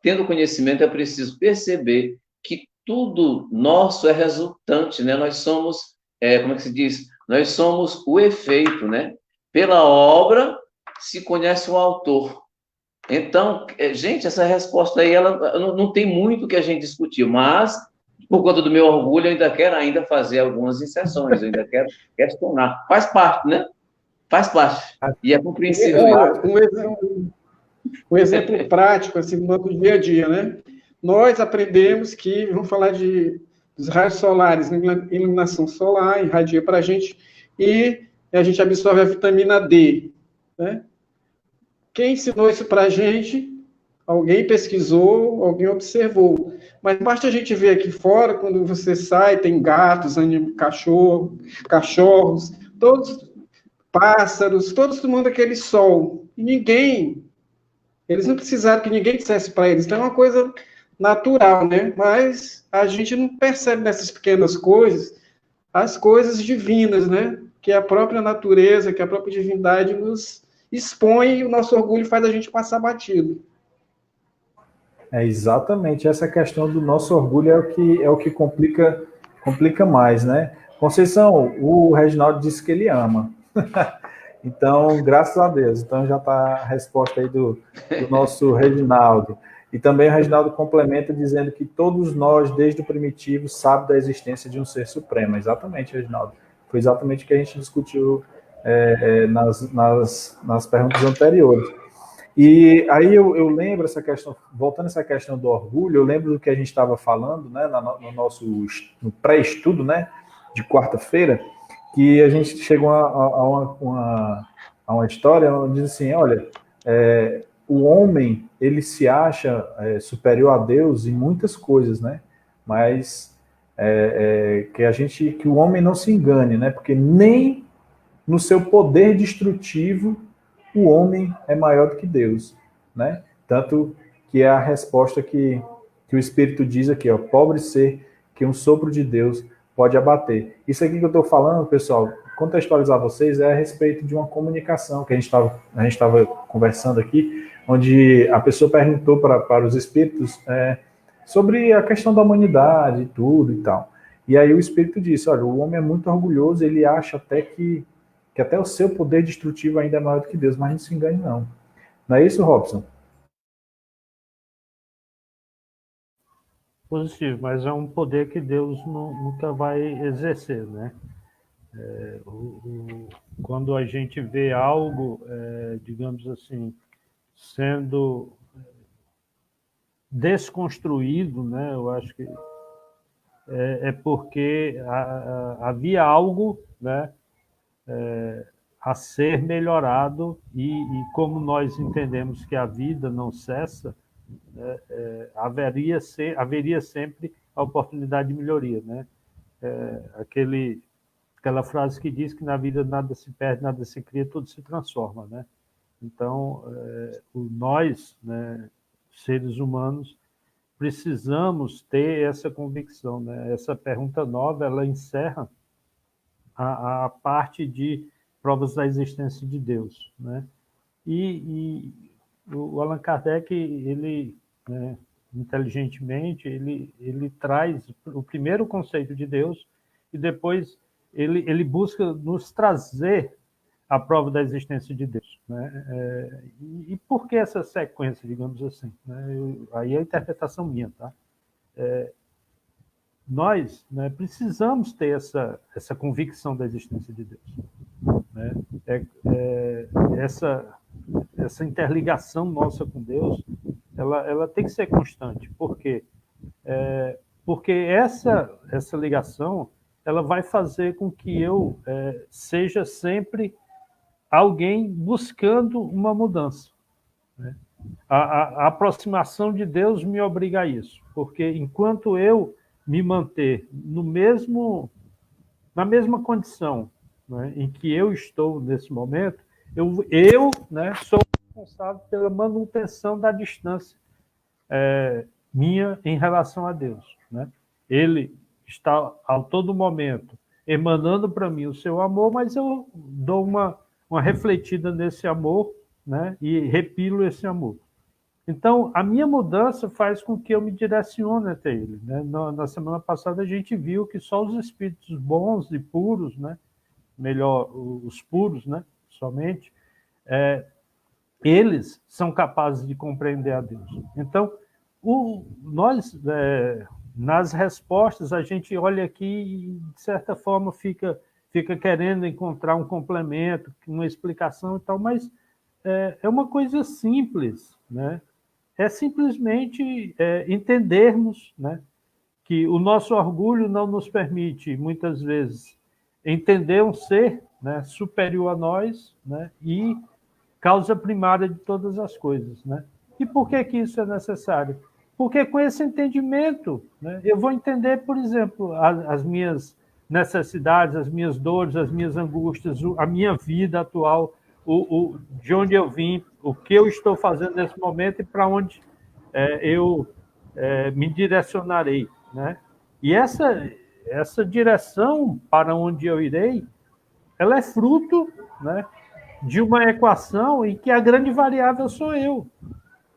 tendo conhecimento, é preciso perceber que tudo nosso é resultante, né? Nós somos, como é que se diz? Nós somos o efeito, né? Pela obra se conhece o autor. Então, gente, essa resposta aí, ela não tem muito que a gente discutir, mas, por conta do meu orgulho, eu ainda quero fazer algumas inserções, eu ainda quero questionar. Faz parte, né? Faz parte. E é compreensível isso. Um exemplo prático, assim, no nosso dia a dia, né? Nós aprendemos que, vamos falar dos raios solares, iluminação solar, irradia para a gente, e a gente absorve a vitamina D, né? Quem ensinou isso para a gente Alguém pesquisou, alguém observou. Mas basta a gente ver aqui fora, quando você sai, tem gatos, cachorros, todos pássaros, todos tomando aquele sol. E eles não precisaram que ninguém dissesse para eles. Então é uma coisa natural, né? Mas a gente não percebe nessas pequenas coisas as coisas divinas, né? Que a própria natureza, que a própria divindade nos expõe e o nosso orgulho faz a gente passar batido. É exatamente essa questão do nosso orgulho é o que complica mais, né? Conceição, o Reginaldo disse que ele ama. Então, graças a Deus. Então já está a resposta aí do nosso Reginaldo. E também o Reginaldo complementa dizendo que todos nós, desde o primitivo, sabem da existência de um ser supremo. Exatamente, Reginaldo. Foi exatamente o que a gente discutiu nas perguntas anteriores. E aí eu lembro essa questão, voltando a essa questão do orgulho, eu lembro do que a gente estava falando, né, no pré-estudo, né, de quarta-feira, que a gente chegou a uma história onde diz assim, olha, o homem, ele se acha superior a Deus em muitas coisas, né, mas que o homem não se engane, né, porque nem no seu poder destrutivo o homem é maior do que Deus, né? Tanto que é a resposta que o Espírito diz aqui, ó, pobre ser que um sopro de Deus pode abater. Isso aqui que eu estou falando, pessoal, contextualizar vocês, é a respeito de uma comunicação que a gente estava conversando aqui, onde a pessoa perguntou para os Espíritos sobre a questão da humanidade e tudo e tal. E aí o Espírito disse, olha, o homem é muito orgulhoso, ele acha até que até o seu poder destrutivo ainda é maior do que Deus, mas não se engane não. Não é isso, Robson? Positivo, mas é um poder que Deus nunca vai exercer, né? Quando a gente vê algo, digamos assim, sendo desconstruído, né? Eu acho que é porque havia algo, né? A ser melhorado e como nós entendemos que a vida não cessa, haveria sempre a oportunidade de melhoria, né? Aquela frase que diz que na vida nada se perde, nada se cria, tudo se transforma, né? Então, nós, né, seres humanos, precisamos ter essa convicção, né? Essa pergunta nova, ela encerra a parte de provas da existência de Deus, né? E o Allan Kardec, ele, né, inteligentemente, ele traz o primeiro conceito de Deus e depois ele busca nos trazer a prova da existência de Deus, né? E por que essa sequência, digamos assim, né? Aí é a interpretação minha, tá? Nós, né, precisamos ter essa convicção da existência de Deus, né? Essa interligação nossa com Deus, ela tem que ser constante. Por quê? Porque essa ligação, ela vai fazer com que eu seja sempre alguém buscando uma mudança, né? A aproximação de Deus me obriga a isso, porque enquanto eu me manter na mesma condição, né, em que eu estou nesse momento, eu, né, sou responsável pela manutenção da distância minha em relação a Deus, né? Ele está a todo momento emanando para mim o seu amor, mas eu dou uma refletida nesse amor, né, e repilo esse amor. Então, a minha mudança faz com que eu me direcione até ele, né? Na semana passada a gente viu que só os espíritos bons e puros, né, melhor, os puros, né, somente, eles são capazes de compreender a Deus. Então, nós, nas respostas, a gente olha aqui e, de certa forma, fica querendo encontrar um complemento, uma explicação e tal, mas é uma coisa simples, né? É simplesmente entendermos, né, que o nosso orgulho não nos permite, muitas vezes, entender um ser, né, superior a nós, né, e causa primária de todas as coisas, né? E por que que isso é necessário? Porque com esse entendimento, né, eu vou entender, por exemplo, as minhas necessidades, as minhas dores, as minhas angústias, a minha vida atual, de onde eu vim, o que eu estou fazendo nesse momento e para onde eu me direcionarei, né? E essa direção para onde eu irei, ela é fruto, né, de uma equação em que a grande variável sou eu,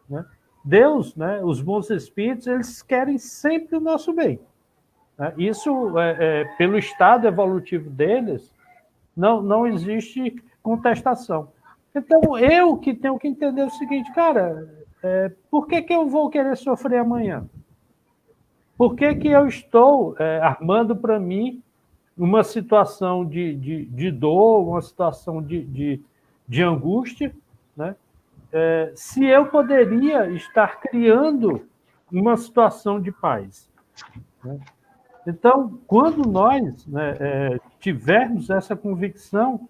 né? Deus, né, os bons espíritos, eles querem sempre o nosso bem, né? Isso, pelo estado evolutivo deles, não existe contestação. Então, eu que tenho que entender o seguinte, cara, por que eu vou querer sofrer amanhã? Por que eu estou armando para mim uma situação de dor, uma situação de angústia, né? Se eu poderia estar criando uma situação de paz, né? Então, quando nós, né, tivermos essa convicção,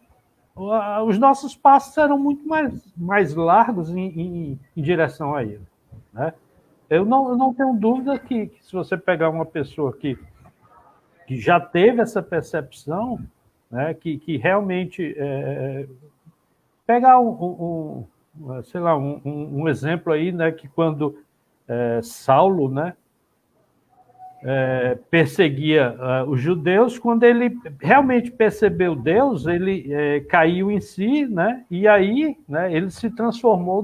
os nossos passos serão muito mais largos em direção a ele, né? Eu não tenho dúvida que se você pegar uma pessoa que já teve essa percepção, né, que realmente pegar sei lá, um exemplo aí, né, que quando Saulo, né, perseguia os judeus, quando ele realmente percebeu Deus, ele caiu em si, né, e aí, né, ele se transformou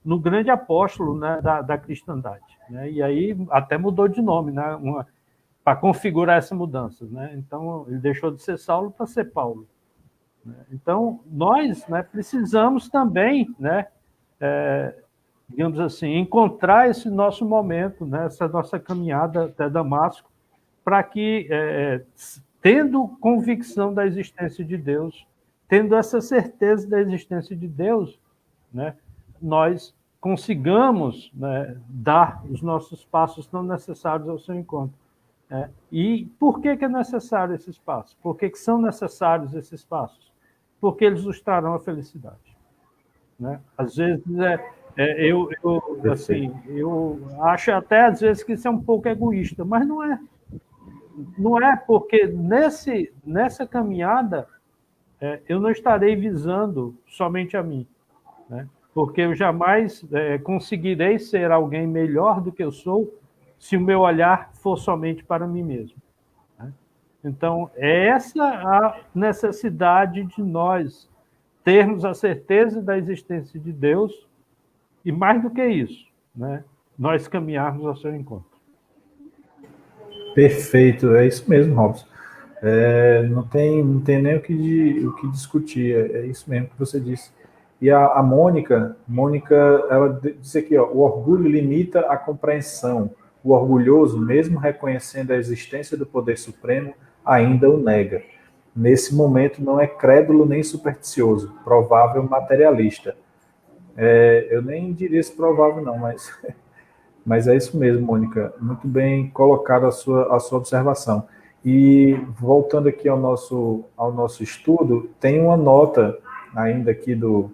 no grande apóstolo, né, da cristandade, né, e aí até mudou de nome, né, para configurar essa mudança, né? Então ele deixou de ser Saulo para ser Paulo, né? Então nós, né, precisamos também, né, digamos assim, encontrar esse nosso momento, né, essa nossa caminhada até Damasco, para que, tendo convicção da existência de Deus, tendo essa certeza da existência de Deus, né, nós consigamos, né, dar os nossos passos tão necessários ao seu encontro. E por que é necessário esses passos? Por que são necessários esses passos? Porque eles nos trarão a felicidade, né? Às vezes, eu acho até às vezes que isso é um pouco egoísta, mas não é. Não é, porque nessa caminhada eu não estarei visando somente a mim, né? Porque eu jamais conseguirei ser alguém melhor do que eu sou se o meu olhar for somente para mim mesmo, né? Então, é essa a necessidade de nós termos a certeza da existência de Deus e, mais do que isso, né, nós caminharmos ao seu encontro. Perfeito, é isso mesmo, Robson. Não tem nem o que discutir, é isso mesmo que você disse. E a Mônica, ela disse aqui, ó, o orgulho limita a compreensão. O orgulhoso, mesmo reconhecendo a existência do poder supremo, ainda o nega. Nesse momento não é crédulo nem supersticioso, provável materialista. Eu nem diria esse provável não, mas é isso mesmo, Mônica. Muito bem colocada a sua observação. E voltando aqui ao nosso estudo, tem uma nota ainda aqui do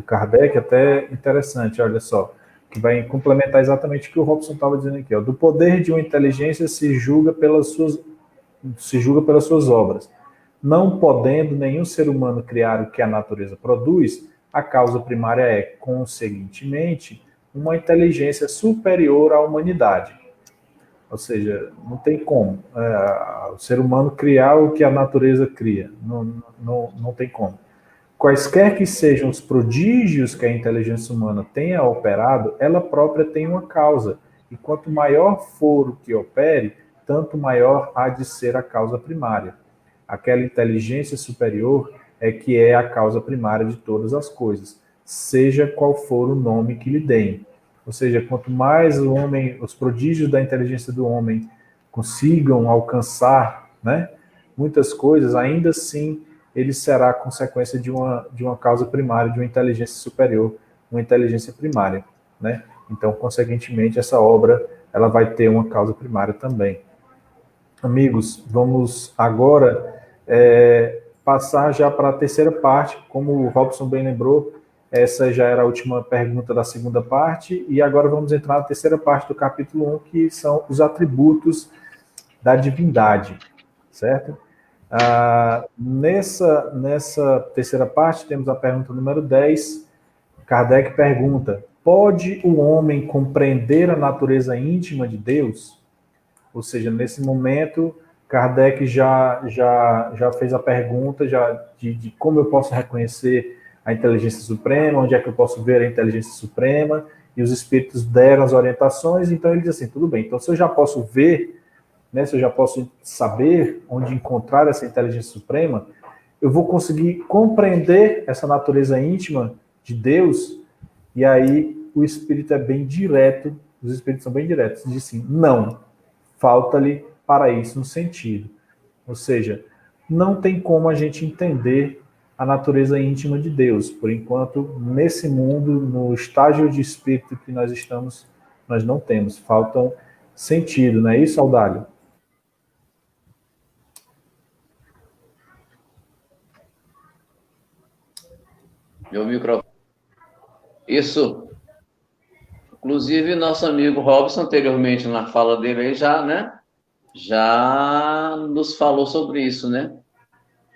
Kardec, até interessante, olha só, que vai complementar exatamente o que o Robson estava dizendo aqui. Ó. Do poder de uma inteligência se julga pelas suas obras. Não podendo nenhum ser humano criar o que a natureza produz, a causa primária é, conseguintemente, uma inteligência superior à humanidade. Ou seja, não tem como o ser humano criar o que a natureza cria. Não tem como. Quaisquer que sejam os prodígios que a inteligência humana tenha operado, ela própria tem uma causa. E quanto maior for o que opere, tanto maior há de ser a causa primária. Aquela inteligência superior é que é a causa primária de todas as coisas, seja qual for o nome que lhe deem. Ou seja, quanto mais os prodígios da inteligência do homem consigam alcançar, né, muitas coisas, ainda assim ele será consequência de uma causa primária, de uma inteligência superior, uma inteligência primária, né? Então, consequentemente, essa obra ela vai ter uma causa primária também. Amigos, vamos agora passar já para a terceira parte, como o Robson bem lembrou, Essa já era a última pergunta da segunda parte, e agora vamos entrar na terceira parte do capítulo 1, que são os atributos da divindade, certo? Nessa terceira parte, temos a pergunta número 10. Kardec pergunta: pode o homem compreender a natureza íntima de Deus? Ou seja, nesse momento, Kardec já fez a pergunta de como eu posso reconhecer a inteligência suprema, onde é que eu posso ver a inteligência suprema, e os espíritos deram as orientações, então ele diz assim, tudo bem, então se eu já posso ver, né, se eu já posso saber onde encontrar essa inteligência suprema, eu vou conseguir compreender essa natureza íntima de Deus, e aí o espírito é bem direto, os espíritos são bem diretos, diz assim, não, falta-lhe para isso um sentido. Ou seja, não tem como a gente entender a natureza íntima de Deus. Por enquanto, nesse mundo, no estágio de espírito que nós estamos, nós não temos. Faltam sentido, não é isso, Audálio? Meu microfone. Isso. Inclusive, nosso amigo Robson, anteriormente, na fala dele aí, já nos falou sobre isso, né?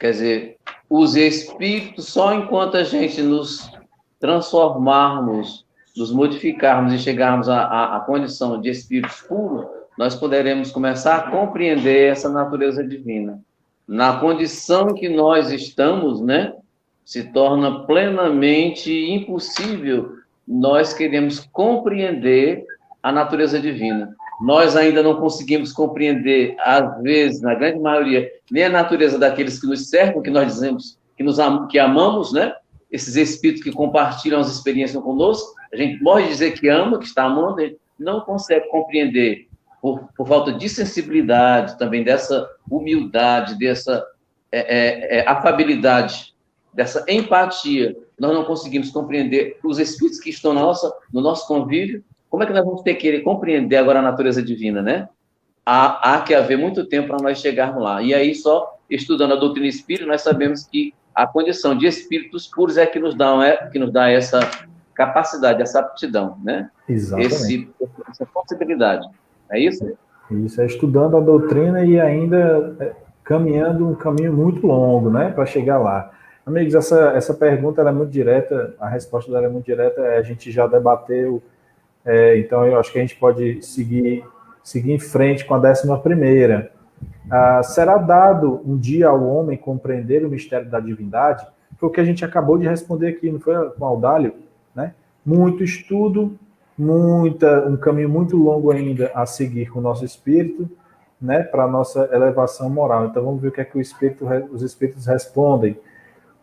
Quer dizer, os espíritos, só enquanto a gente nos transformarmos, nos modificarmos e chegarmos à condição de espíritos puros, nós poderemos começar a compreender essa natureza divina. Na condição em que nós estamos, né, se torna plenamente impossível nós queremos compreender a natureza divina. Nós ainda não conseguimos compreender, às vezes, na grande maioria, nem a natureza daqueles que nos cercam, que nós dizemos que amamos, né? Esses espíritos que compartilham as experiências conosco, a gente pode dizer que ama, que está amando, a gente não consegue compreender, por falta de sensibilidade, também dessa humildade, dessa afabilidade, dessa empatia, nós não conseguimos compreender os espíritos que estão no nosso convívio. Como é que nós vamos ter que compreender agora a natureza divina, né? Há que haver muito tempo para nós chegarmos lá. E aí, só estudando a doutrina espírita, nós sabemos que a condição de espíritos puros é que nos dá essa capacidade, essa aptidão, né? Exatamente. Essa possibilidade. É isso? Isso, é estudando a doutrina e ainda caminhando um caminho muito longo, né, para chegar lá. Amigos, essa pergunta ela é muito direta, a resposta dela é muito direta, a gente já debateu, então eu acho que a gente pode seguir em frente com a 11ª. Será dado um dia ao homem compreender o mistério da divindade? Foi o que a gente acabou de responder aqui, não foi, com o Audálio? Né? Muito estudo, um caminho muito longo ainda a seguir com o nosso espírito, né, para a nossa elevação moral. Então vamos ver o que é que os espíritos respondem.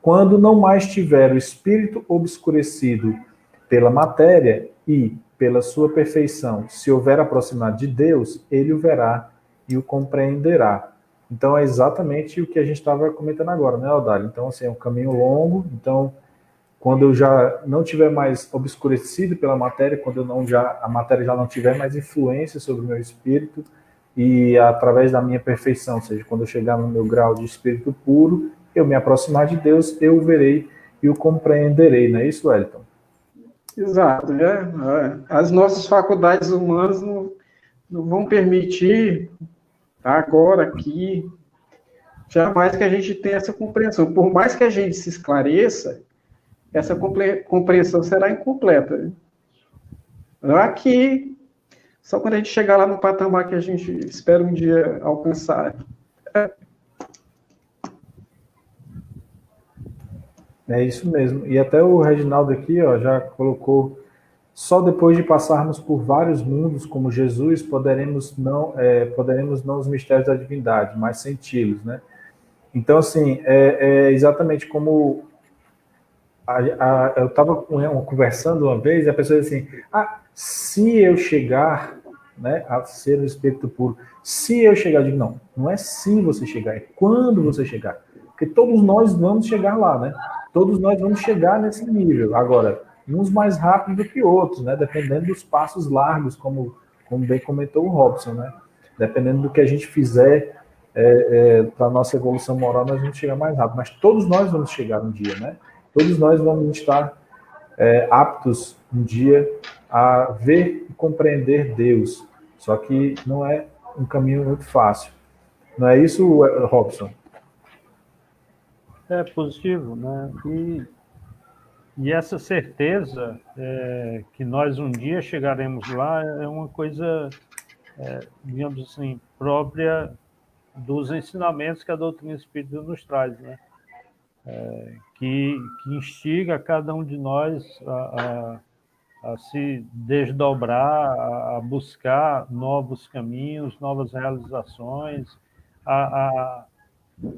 Quando não mais tiver o espírito obscurecido pela matéria e pela sua perfeição, se houver aproximado de Deus, ele o verá e o compreenderá. Então é exatamente o que a gente estava comentando agora, né, Audálio? Então, assim, é um caminho longo. Então, quando eu já não tiver mais obscurecido pela matéria, quando a matéria já não tiver mais influência sobre o meu espírito, e através da minha perfeição, ou seja, quando eu chegar no meu grau de espírito puro, eu me aproximar de Deus, eu o verei e o compreenderei, não é isso, Wellington? Exato. As nossas faculdades humanas não vão permitir, agora, aqui, jamais que a gente tenha essa compreensão. Por mais que a gente se esclareça, essa compreensão será incompleta. Aqui, só quando a gente chegar lá no patamar que a gente espera um dia alcançar. É isso mesmo. E até o Reginaldo aqui, ó, já colocou: só depois de passarmos por vários mundos como Jesus, poderemos não os mistérios da divindade, mas senti-los, né? Então, assim, exatamente como eu estava conversando uma vez, e a pessoa disse assim: se eu chegar, né, a ser um espírito puro, se eu chegar, eu digo, não é se você chegar, é quando você chegar. Porque todos nós vamos chegar lá, né? Todos nós vamos chegar nesse nível. Agora, uns mais rápido do que outros, né? Dependendo dos passos largos, como bem comentou o Robson, né? Dependendo do que a gente fizer para a nossa evolução moral, nós vamos chegar mais rápido. Mas todos nós vamos chegar um dia, né? Todos nós vamos estar aptos um dia a ver e compreender Deus. Só que não é um caminho muito fácil. Não é isso, Robson? É positivo, né? E essa certeza que nós um dia chegaremos lá é uma coisa, digamos assim, própria dos ensinamentos que a doutrina espírita nos traz, né? Que instiga cada um de nós a se desdobrar, a buscar novos caminhos, novas realizações, a,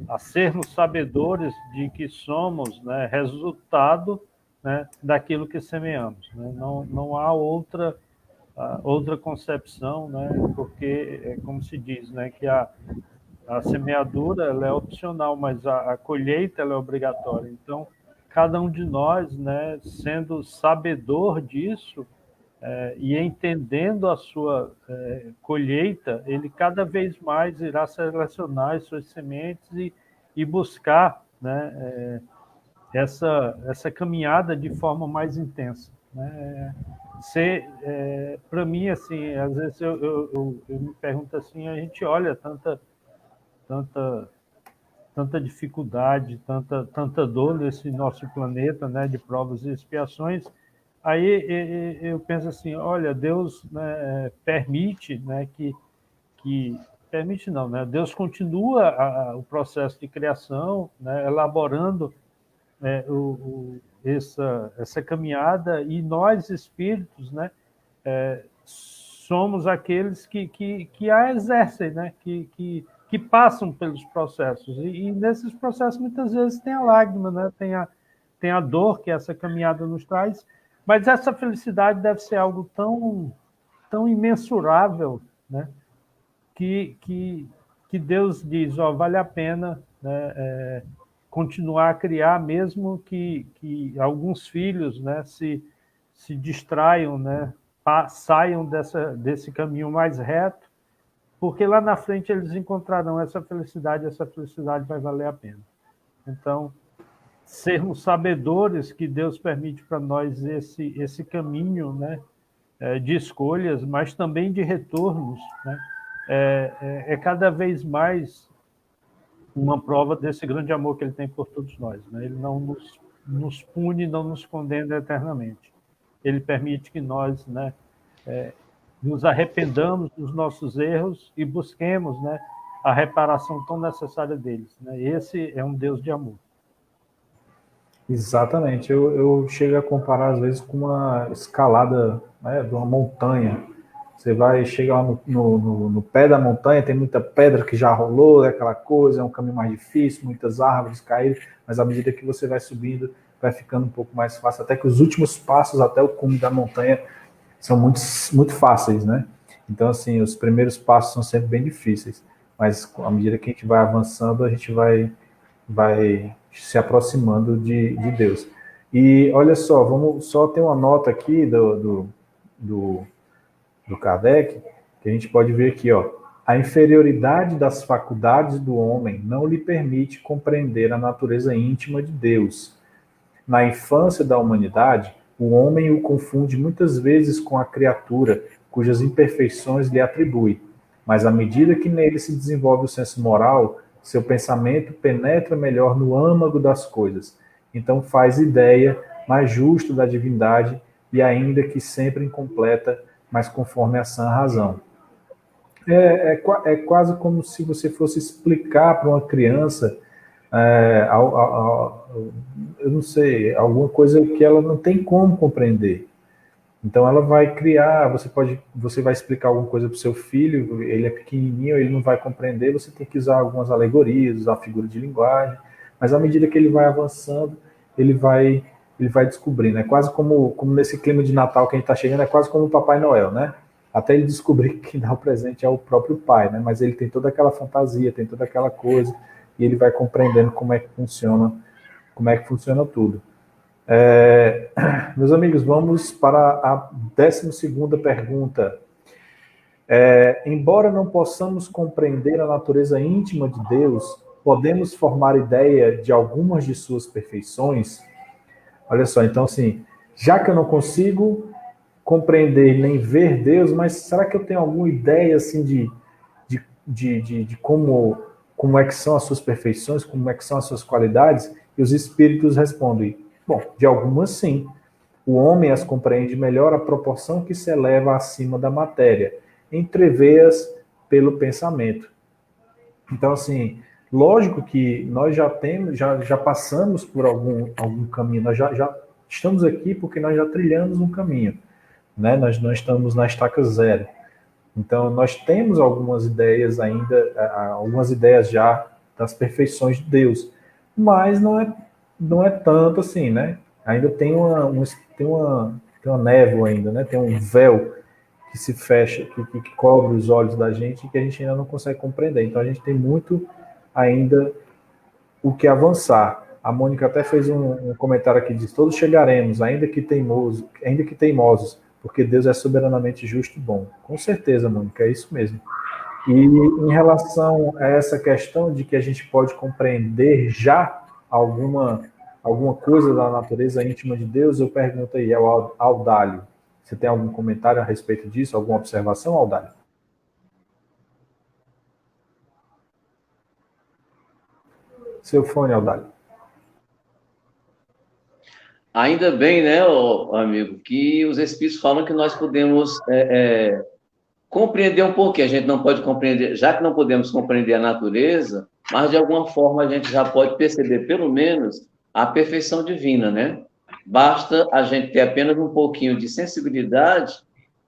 a sermos sabedores de que somos, né, resultado, né, daquilo que semeamos. Né? Não há outra concepção, né, porque é como se diz, né, que a semeadura ela é opcional, mas a colheita ela é obrigatória. Então, cada um de nós, né, sendo sabedor disso e entendendo a sua colheita, ele cada vez mais irá selecionar as suas sementes e buscar, né, essa caminhada de forma mais intensa. Né? Para mim, assim, às vezes eu me pergunto assim, a gente olha tanta dificuldade, tanta dor nesse nosso planeta, né, de provas e expiações. Aí eu penso assim, olha, Deus, né, permite, né, que permite não, né? Deus continua o processo de criação, né, elaborando essa caminhada, e nós espíritos, né, somos aqueles que a exercem, né, que passam pelos processos, e nesses processos muitas vezes tem a lágrima, né, tem a dor que essa caminhada nos traz, mas essa felicidade deve ser algo tão imensurável, né, que Deus diz, vale a pena, né, continuar a criar, mesmo que alguns filhos, né, se distraiam, né, saiam desse caminho mais reto, porque lá na frente eles encontrarão essa felicidade vai valer a pena. Então, sermos sabedores que Deus permite para nós esse caminho, né, de escolhas, mas também de retornos, né, é cada vez mais uma prova desse grande amor que Ele tem por todos nós. Né? Ele não nos pune, não nos condena eternamente. Ele permite que nós, né, nos arrependamos dos nossos erros e busquemos, né, a reparação tão necessária deles. Né? Esse é um Deus de amor. Exatamente. Eu chego a comparar, às vezes, com uma escalada, né, de uma montanha. Você chega lá no pé da montanha, tem muita pedra que já rolou, aquela coisa, é um caminho mais difícil, muitas árvores caíram, mas à medida que você vai subindo, vai ficando um pouco mais fácil, até que os últimos passos até o cume da montanha são muito, muito fáceis, né? Então, assim, os primeiros passos são sempre bem difíceis, mas à medida que a gente vai avançando, a gente vai se aproximando de Deus. E olha só, vamos só ter uma nota aqui do Kardec, que a gente pode ver aqui, a inferioridade das faculdades do homem não lhe permite compreender a natureza íntima de Deus. Na infância da humanidade, o homem o confunde muitas vezes com a criatura, cujas imperfeições lhe atribui. Mas à medida que nele se desenvolve o senso moral, seu pensamento penetra melhor no âmago das coisas. Então faz ideia mais justa da divindade, e ainda que sempre incompleta, mas conforme a sã razão. É quase como se você fosse explicar para uma criança, eu não sei, alguma coisa que ela não tem como compreender. Então ela vai criar, você vai explicar alguma coisa para o seu filho, ele é pequenininho, ele não vai compreender, você tem que usar algumas alegorias, usar figura de linguagem, mas à medida que ele vai avançando, ele vai descobrindo. É quase como nesse clima de Natal que a gente está chegando, é quase como o Papai Noel, né? Até ele descobrir que quem dá o presente é o próprio pai, né? Mas ele tem toda aquela fantasia, tem toda aquela coisa, e ele vai compreendendo como é que funciona tudo. Meus amigos, vamos para a 12ª pergunta. Embora não possamos compreender a natureza íntima de Deus, podemos formar ideia de algumas de suas perfeições? Olha só, então assim, já que eu não consigo compreender nem ver Deus, mas será que eu tenho alguma ideia assim de como é que são as suas perfeições, como é que são as suas qualidades? E os espíritos respondem, bom, de algumas sim. O homem as compreende melhor à proporção que se eleva acima da matéria, entrevê-as pelo pensamento. Então, assim, lógico que nós já passamos por algum caminho, nós já estamos aqui porque nós já trilhamos um caminho, né? Nós não estamos na estaca zero. Então, nós temos algumas ideias ainda, algumas ideias já das perfeições de Deus, mas não é tanto assim, né? Ainda tem uma névoa ainda, né? Tem um véu que se fecha, que cobre os olhos da gente e que a gente ainda não consegue compreender. Então, a gente tem muito ainda o que avançar. A Mônica até fez um comentário aqui, diz, todos chegaremos, ainda que teimosos, porque Deus é soberanamente justo e bom. Com certeza, Mônica, é isso mesmo. E em relação a essa questão de que a gente pode compreender já alguma coisa da natureza íntima de Deus, eu pergunto aí ao Audálio. Você tem algum comentário a respeito disso? Alguma observação, Audálio? Seu fone, Audálio. Ainda bem, né, amigo, que os Espíritos falam que nós podemos compreender um pouquinho. A gente não pode compreender, já que não podemos compreender a natureza, mas de alguma forma a gente já pode perceber, pelo menos, a perfeição divina, né? Basta a gente ter apenas um pouquinho de sensibilidade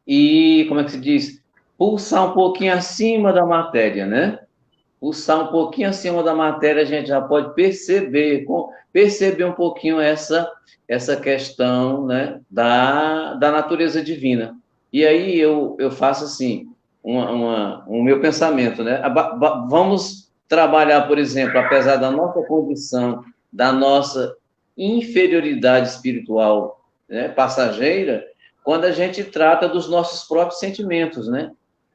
e, como é que se diz? Pulsar um pouquinho acima da matéria, né? Pulsar um pouquinho acima da matéria, a gente já pode perceber um pouquinho essa questão, né, da natureza divina. E aí eu faço assim, um meu pensamento, né? Vamos trabalhar, por exemplo, apesar da nossa condição, da nossa inferioridade espiritual, né, passageira, quando a gente trata dos nossos próprios sentimentos, né?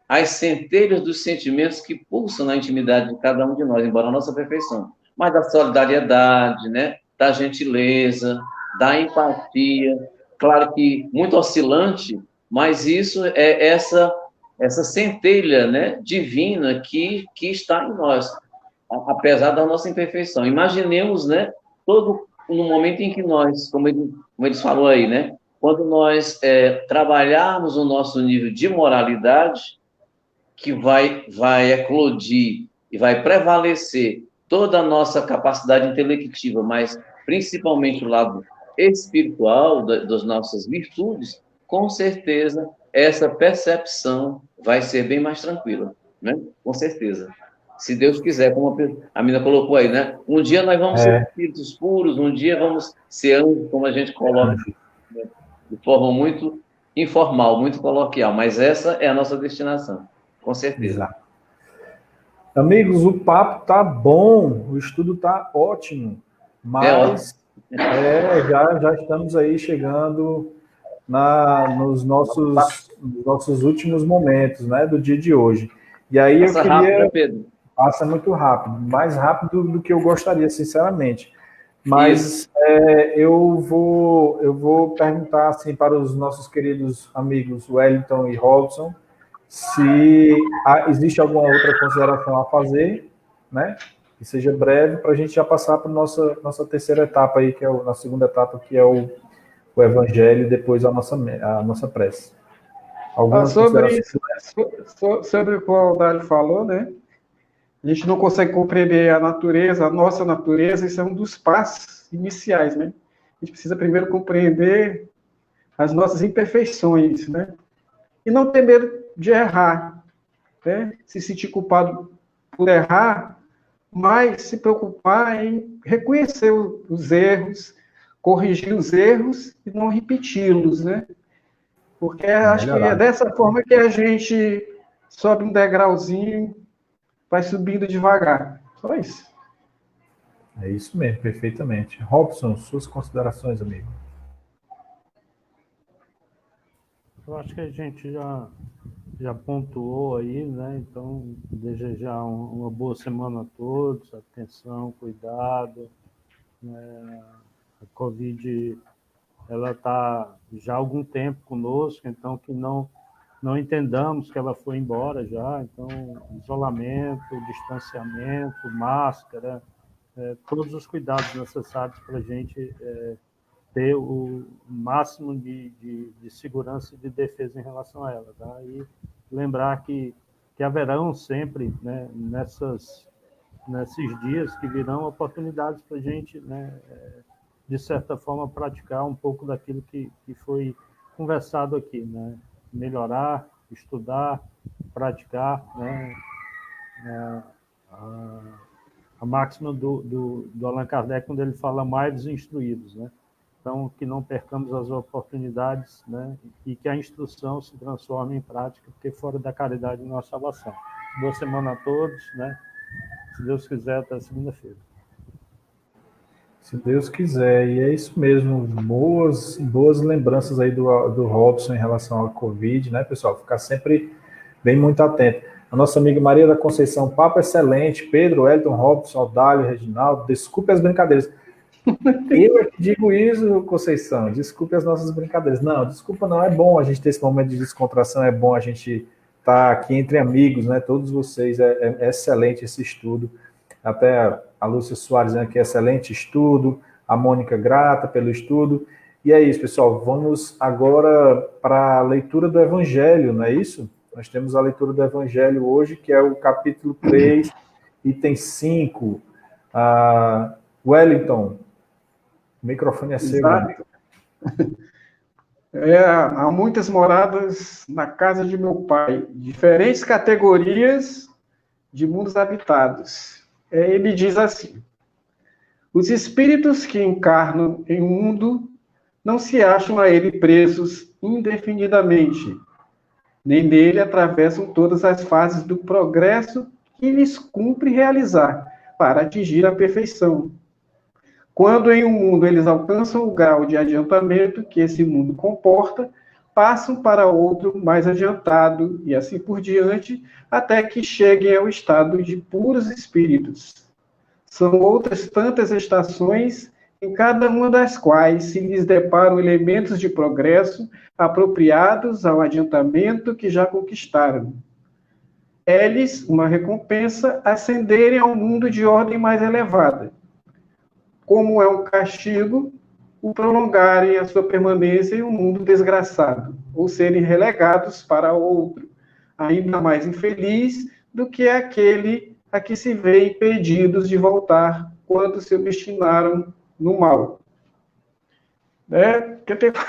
As centelhas dos sentimentos que pulsam na intimidade de cada um de nós, embora a nossa perfeição, mas da solidariedade, né? Da gentileza, da empatia, claro que muito oscilante, mas isso é essa centelha, né, divina que está em nós, apesar da nossa imperfeição. Imaginemos, né, todo no momento em que nós, como eles falou aí, né, quando nós trabalharmos o nosso nível de moralidade, que vai eclodir e vai prevalecer toda a nossa capacidade intelectiva, mas principalmente o lado espiritual das nossas virtudes, com certeza essa percepção vai ser bem mais tranquila, né? Com certeza. Se Deus quiser, como a Mina colocou aí, né? Um dia nós vamos ser espíritos puros, um dia vamos ser anjos, como a gente coloca, né? De forma muito informal, muito coloquial, mas essa é a nossa destinação. Com certeza. Exato. Amigos, o papo tá bom, o estudo tá ótimo, mas já estamos aí chegando nos nossos últimos momentos, né, do dia de hoje. E aí Passa rápido, né, Pedro? Passa muito rápido, mais rápido do que eu gostaria, sinceramente. Mas eu vou perguntar assim para os nossos queridos amigos Wellington e Robson se existe alguma outra consideração a fazer, né? Que seja breve, para a gente já passar para a nossa terceira etapa aí, que é a segunda etapa, que é o Evangelho, e depois a nossa prece. Algumas considerações? Sobre o que o Aldário falou, né? A gente não consegue compreender a natureza, a nossa natureza, isso é um dos passos iniciais, né? A gente precisa primeiro compreender as nossas imperfeições, né? E não ter medo de errar, né? Se sentir culpado por errar, mas se preocupar em reconhecer os erros, corrigir os erros e não repeti-los, né? Porque acho que é dessa forma que a gente sobe um degrauzinho, vai subindo devagar. Só isso. É isso mesmo, perfeitamente. Robson, suas considerações, amigo. Eu acho que a gente já pontuou aí, né? Então, desejar uma boa semana a todos, atenção, cuidado, né? A Covid ela está já há algum tempo conosco, então que não entendamos que ela foi embora já, então isolamento, distanciamento, máscara, todos os cuidados necessários para a gente ter o máximo de segurança e de defesa em relação a ela, tá? E lembrar que haverão sempre, né, nesses dias que virão oportunidades para a gente, né, de certa forma, praticar um pouco daquilo que foi conversado aqui, né? Melhorar, estudar, praticar, né? A máxima do Allan Kardec, quando ele fala mais dos instruídos, né? Então, que não percamos as oportunidades, né? E que a instrução se transforme em prática, porque fora da caridade não há salvação. Boa semana a todos, né? Se Deus quiser, até segunda-feira. Se Deus quiser, e é isso mesmo, boas lembranças aí do Robson em relação à Covid, né, pessoal? Ficar sempre bem muito atento. A nossa amiga Maria da Conceição, papo excelente, Pedro, Elton, Robson, Audálio, Reginaldo, desculpe as brincadeiras. Eu é que digo isso, Conceição, desculpe as nossas brincadeiras. Não, desculpa não, é bom a gente ter esse momento de descontração, é bom a gente estar aqui entre amigos, né, todos vocês, é excelente esse estudo. Até a Lúcia Soares dizendo que é excelente estudo, a Mônica grata pelo estudo. E é isso, pessoal. Vamos agora para a leitura do Evangelho, não é isso? Nós temos a leitura do Evangelho hoje, que é o capítulo 3, item 5. Wellington, o microfone é seu. Exato. Há muitas moradas na casa de meu pai, diferentes categorias de mundos habitados. Ele diz assim: os espíritos que encarnam em um mundo não se acham a ele presos indefinidamente, nem nele atravessam todas as fases do progresso que lhes cumpre realizar para atingir a perfeição. Quando em um mundo eles alcançam o grau de adiantamento que esse mundo comporta, passam para outro mais adiantado e assim por diante, até que cheguem ao estado de puros espíritos. São outras tantas estações, em cada uma das quais se lhes deparam elementos de progresso apropriados ao adiantamento que já conquistaram. É-lhes uma recompensa ascenderem ao mundo de ordem mais elevada. Como é um castigo, o prolongarem a sua permanência em um mundo desgraçado, ou serem relegados para outro, ainda mais infeliz do que aquele a que se vê impedidos de voltar quando se obstinaram no mal. Que eu tenho que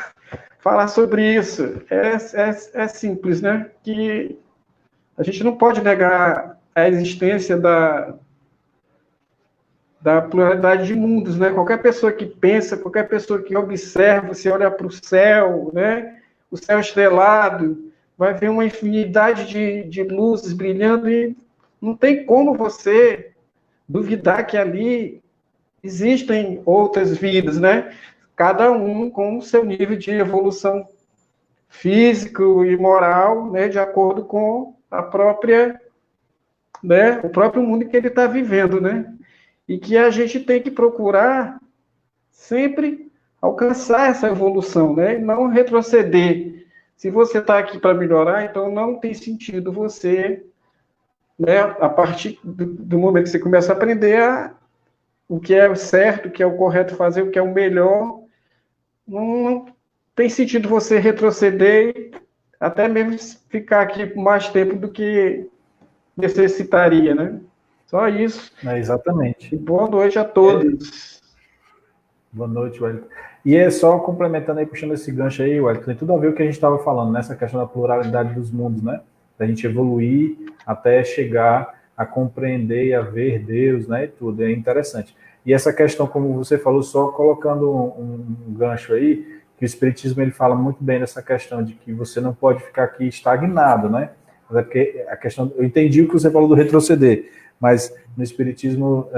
falar sobre isso. É simples, né? Que a gente não pode negar a existência da pluralidade de mundos, né? Qualquer pessoa que pensa, qualquer pessoa que observa, se olha para o céu, né? O céu estrelado, vai ver uma infinidade de luzes brilhando e não tem como você duvidar que ali existem outras vidas, né? Cada um com o seu nível de evolução físico e moral, né? De acordo com a própria, né? O próprio mundo que ele está vivendo, né? E que a gente tem que procurar sempre alcançar essa evolução, né? E não retroceder. Se você está aqui para melhorar, então não tem sentido você, né, a partir do momento que você começa a aprender o que é certo, o que é o correto fazer, o que é o melhor, não tem sentido você retroceder e até mesmo ficar aqui por mais tempo do que necessitaria, né? Só isso. Exatamente. E boa noite a todos. Boa noite, Wellington. E é só complementando aí, puxando esse gancho aí, Wellington, tem tudo a ver com o que a gente estava falando, nessa questão da pluralidade dos mundos, né? Da gente evoluir até chegar a compreender e a ver Deus, né? E tudo, é interessante. E essa questão, como você falou, só colocando um gancho aí, que o Espiritismo ele fala muito bem dessa questão de que você não pode ficar aqui estagnado, né? Mas é porque a questão, eu entendi o que você falou do retroceder, mas no Espiritismo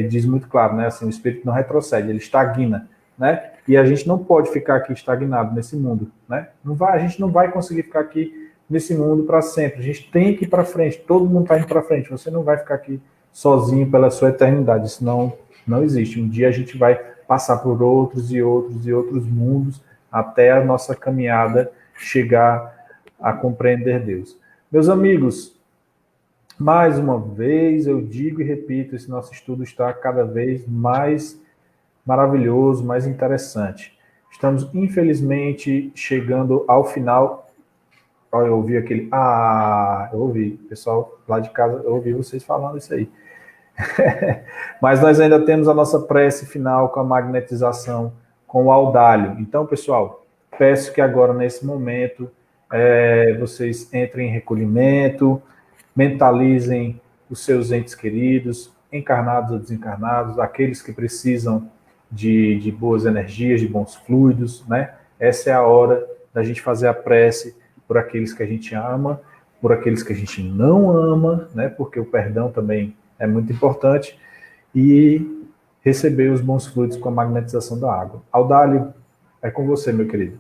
diz muito claro, né? Assim, o Espírito não retrocede, ele estagna, né? E a gente não pode ficar aqui estagnado nesse mundo, né? A gente não vai conseguir ficar aqui nesse mundo para sempre. A gente tem que ir para frente, todo mundo está indo para frente. Você não vai ficar aqui sozinho pela sua eternidade, senão não existe. Um dia a gente vai passar por outros e outros e outros mundos, até a nossa caminhada chegar a compreender Deus. Meus amigos, mais uma vez eu digo e repito, esse nosso estudo está cada vez mais maravilhoso, mais interessante. Estamos, infelizmente, chegando ao final. Olha, eu ouvi aquele... eu ouvi. Pessoal lá de casa, eu ouvi vocês falando isso aí. Mas nós ainda temos a nossa prece final com a magnetização, com o audálio. Então, pessoal, peço que agora, nesse momento, vocês entrem em recolhimento, mentalizem os seus entes queridos, encarnados ou desencarnados, aqueles que precisam de boas energias, de bons fluidos, né? Essa é a hora da gente fazer a prece por aqueles que a gente ama, por aqueles que a gente não ama, né? Porque o perdão também é muito importante, e receber os bons fluidos com a magnetização da água. Audálio, é com você, meu querido.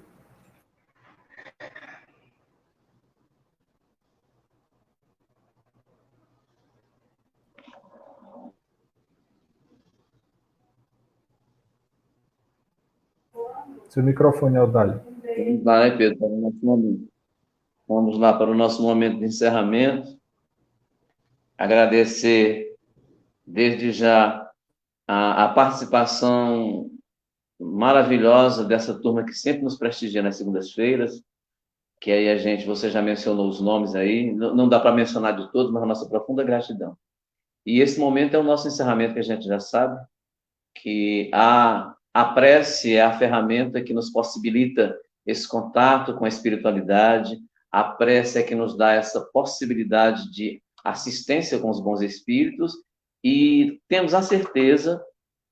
Seu microfone, Audálio. Vamos lá, né, Pedro, para o nosso momento. Vamos lá para o nosso momento de encerramento. Agradecer desde já a participação maravilhosa dessa turma que sempre nos prestigia nas segundas-feiras, que aí você já mencionou os nomes aí, não dá para mencionar de todos, mas a nossa profunda gratidão. E esse momento é o nosso encerramento, que a gente já sabe, que a prece é a ferramenta que nos possibilita esse contato com a espiritualidade, a prece é que nos dá essa possibilidade de assistência com os bons espíritos, e temos a certeza,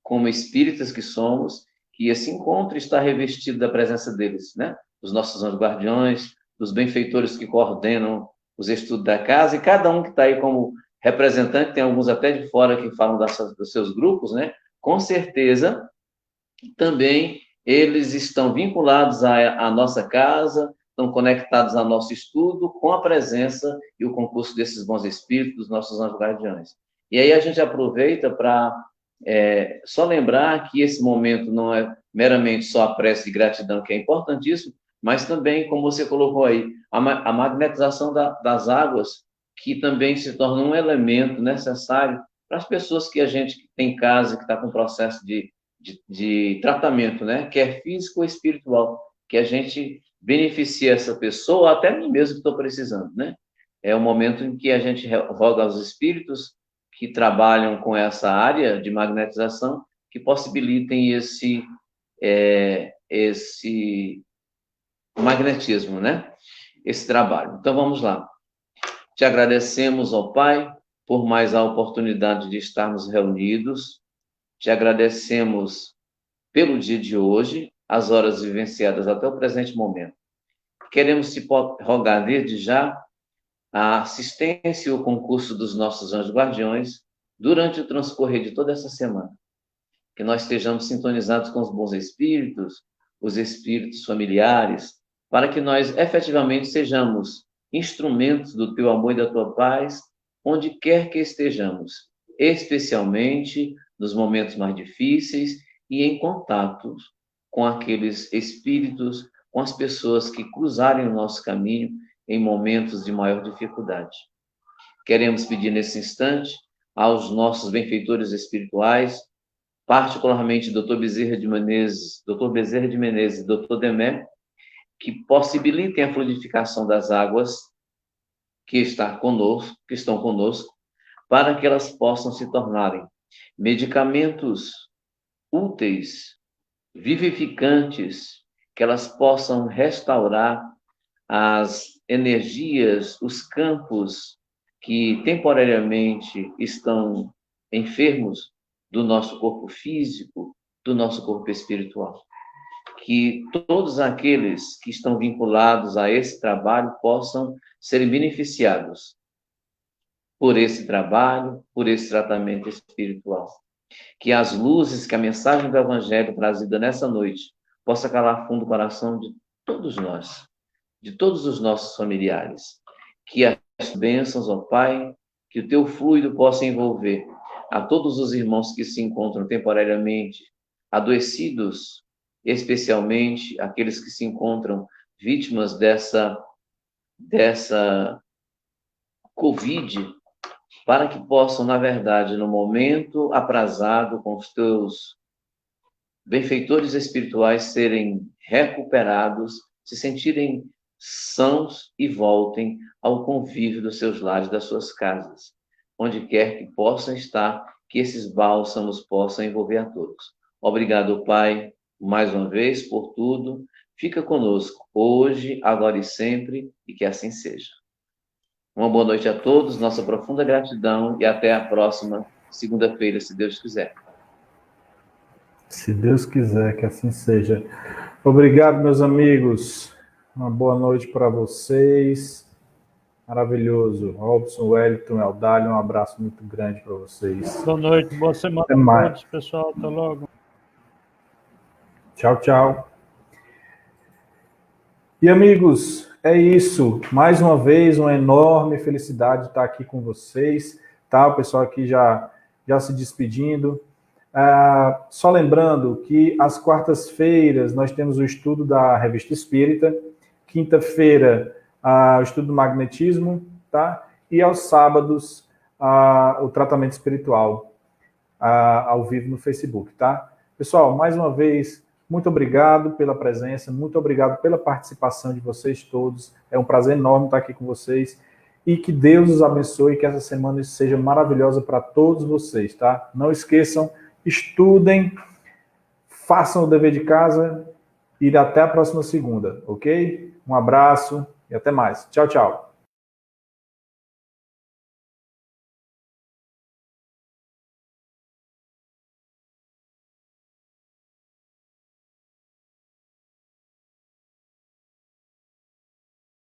como espíritas que somos, que esse encontro está revestido da presença deles, né? Dos nossos anjos guardiões, dos benfeitores que coordenam os estudos da casa, e cada um que está aí como representante, tem alguns até de fora que falam dos seus grupos, né? Com certeza, também eles estão vinculados à nossa casa, estão conectados ao nosso estudo, com a presença e o concurso desses bons espíritos, dos nossos anjos guardiões. E aí a gente aproveita para só lembrar que esse momento não é meramente só a prece de gratidão, que é importantíssimo, mas também, como você colocou aí, a magnetização das águas, que também se torna um elemento necessário para as pessoas que a gente tem em casa, que está com processo de tratamento, né? Quer físico ou espiritual, que a gente beneficie essa pessoa, até mim mesmo que estou precisando, né? É o momento em que a gente roga aos espíritos que trabalham com essa área de magnetização, que possibilitem esse magnetismo, né? Esse trabalho. Então, vamos lá. Te agradecemos, ó Pai, por mais a oportunidade de estarmos reunidos. Te agradecemos pelo dia de hoje, as horas vivenciadas até o presente momento. Queremos te rogar desde já a assistência e o concurso dos nossos anjos guardiões durante o transcorrer de toda essa semana. Que nós estejamos sintonizados com os bons espíritos, os espíritos familiares, para que nós efetivamente sejamos instrumentos do teu amor e da tua paz, onde quer que estejamos, especialmente nos momentos mais difíceis e em contato com aqueles espíritos, com as pessoas que cruzarem o nosso caminho em momentos de maior dificuldade. Queremos pedir nesse instante aos nossos benfeitores espirituais, particularmente Dr. Bezerra de Menezes e Dr. Demé, que possibilitem a fluidificação das águas que estão conosco, para que elas possam se tornarem medicamentos úteis, vivificantes, que elas possam restaurar as energias, os campos que temporariamente estão enfermos do nosso corpo físico, do nosso corpo espiritual. Que todos aqueles que estão vinculados a esse trabalho possam ser beneficiados por esse trabalho, por esse tratamento espiritual. Que as luzes, que a mensagem do Evangelho trazida nessa noite possa calar fundo o coração de todos nós, de todos os nossos familiares. Que as bênçãos, ó Pai, que o teu fluido possa envolver a todos os irmãos que se encontram temporariamente adoecidos, especialmente aqueles que se encontram vítimas dessa Covid, para que possam, na verdade, no momento aprazado, com os teus benfeitores espirituais serem recuperados, se sentirem sãos e voltem ao convívio dos seus lares, das suas casas, onde quer que possam estar, que esses bálsamos possam envolver a todos. Obrigado, Pai, mais uma vez, por tudo. Fica conosco, hoje, agora e sempre, e que assim seja. Uma boa noite a todos, nossa profunda gratidão e até a próxima segunda-feira, se Deus quiser. Se Deus quiser, que assim seja. Obrigado, meus amigos. Uma boa noite para vocês. Maravilhoso. Robson, Wellington, Eldalho, um abraço muito grande para vocês. Boa noite, boa semana Até a mais. todos, pessoal. Até logo. Tchau, tchau. E, amigos, é isso. Mais uma vez, uma enorme felicidade estar aqui com vocês. Tá? O pessoal aqui já se despedindo. Só lembrando que às quartas-feiras nós temos o estudo da Revista Espírita, quinta-feira o estudo do magnetismo, tá? E aos sábados o tratamento espiritual ao vivo no Facebook, tá? Pessoal, mais uma vez, muito obrigado pela presença, muito obrigado pela participação de vocês todos. É um prazer enorme estar aqui com vocês. E que Deus os abençoe, que essa semana seja maravilhosa para todos vocês, tá? Não esqueçam, estudem, façam o dever de casa e até a próxima segunda, ok? Um abraço e até mais. Tchau, tchau.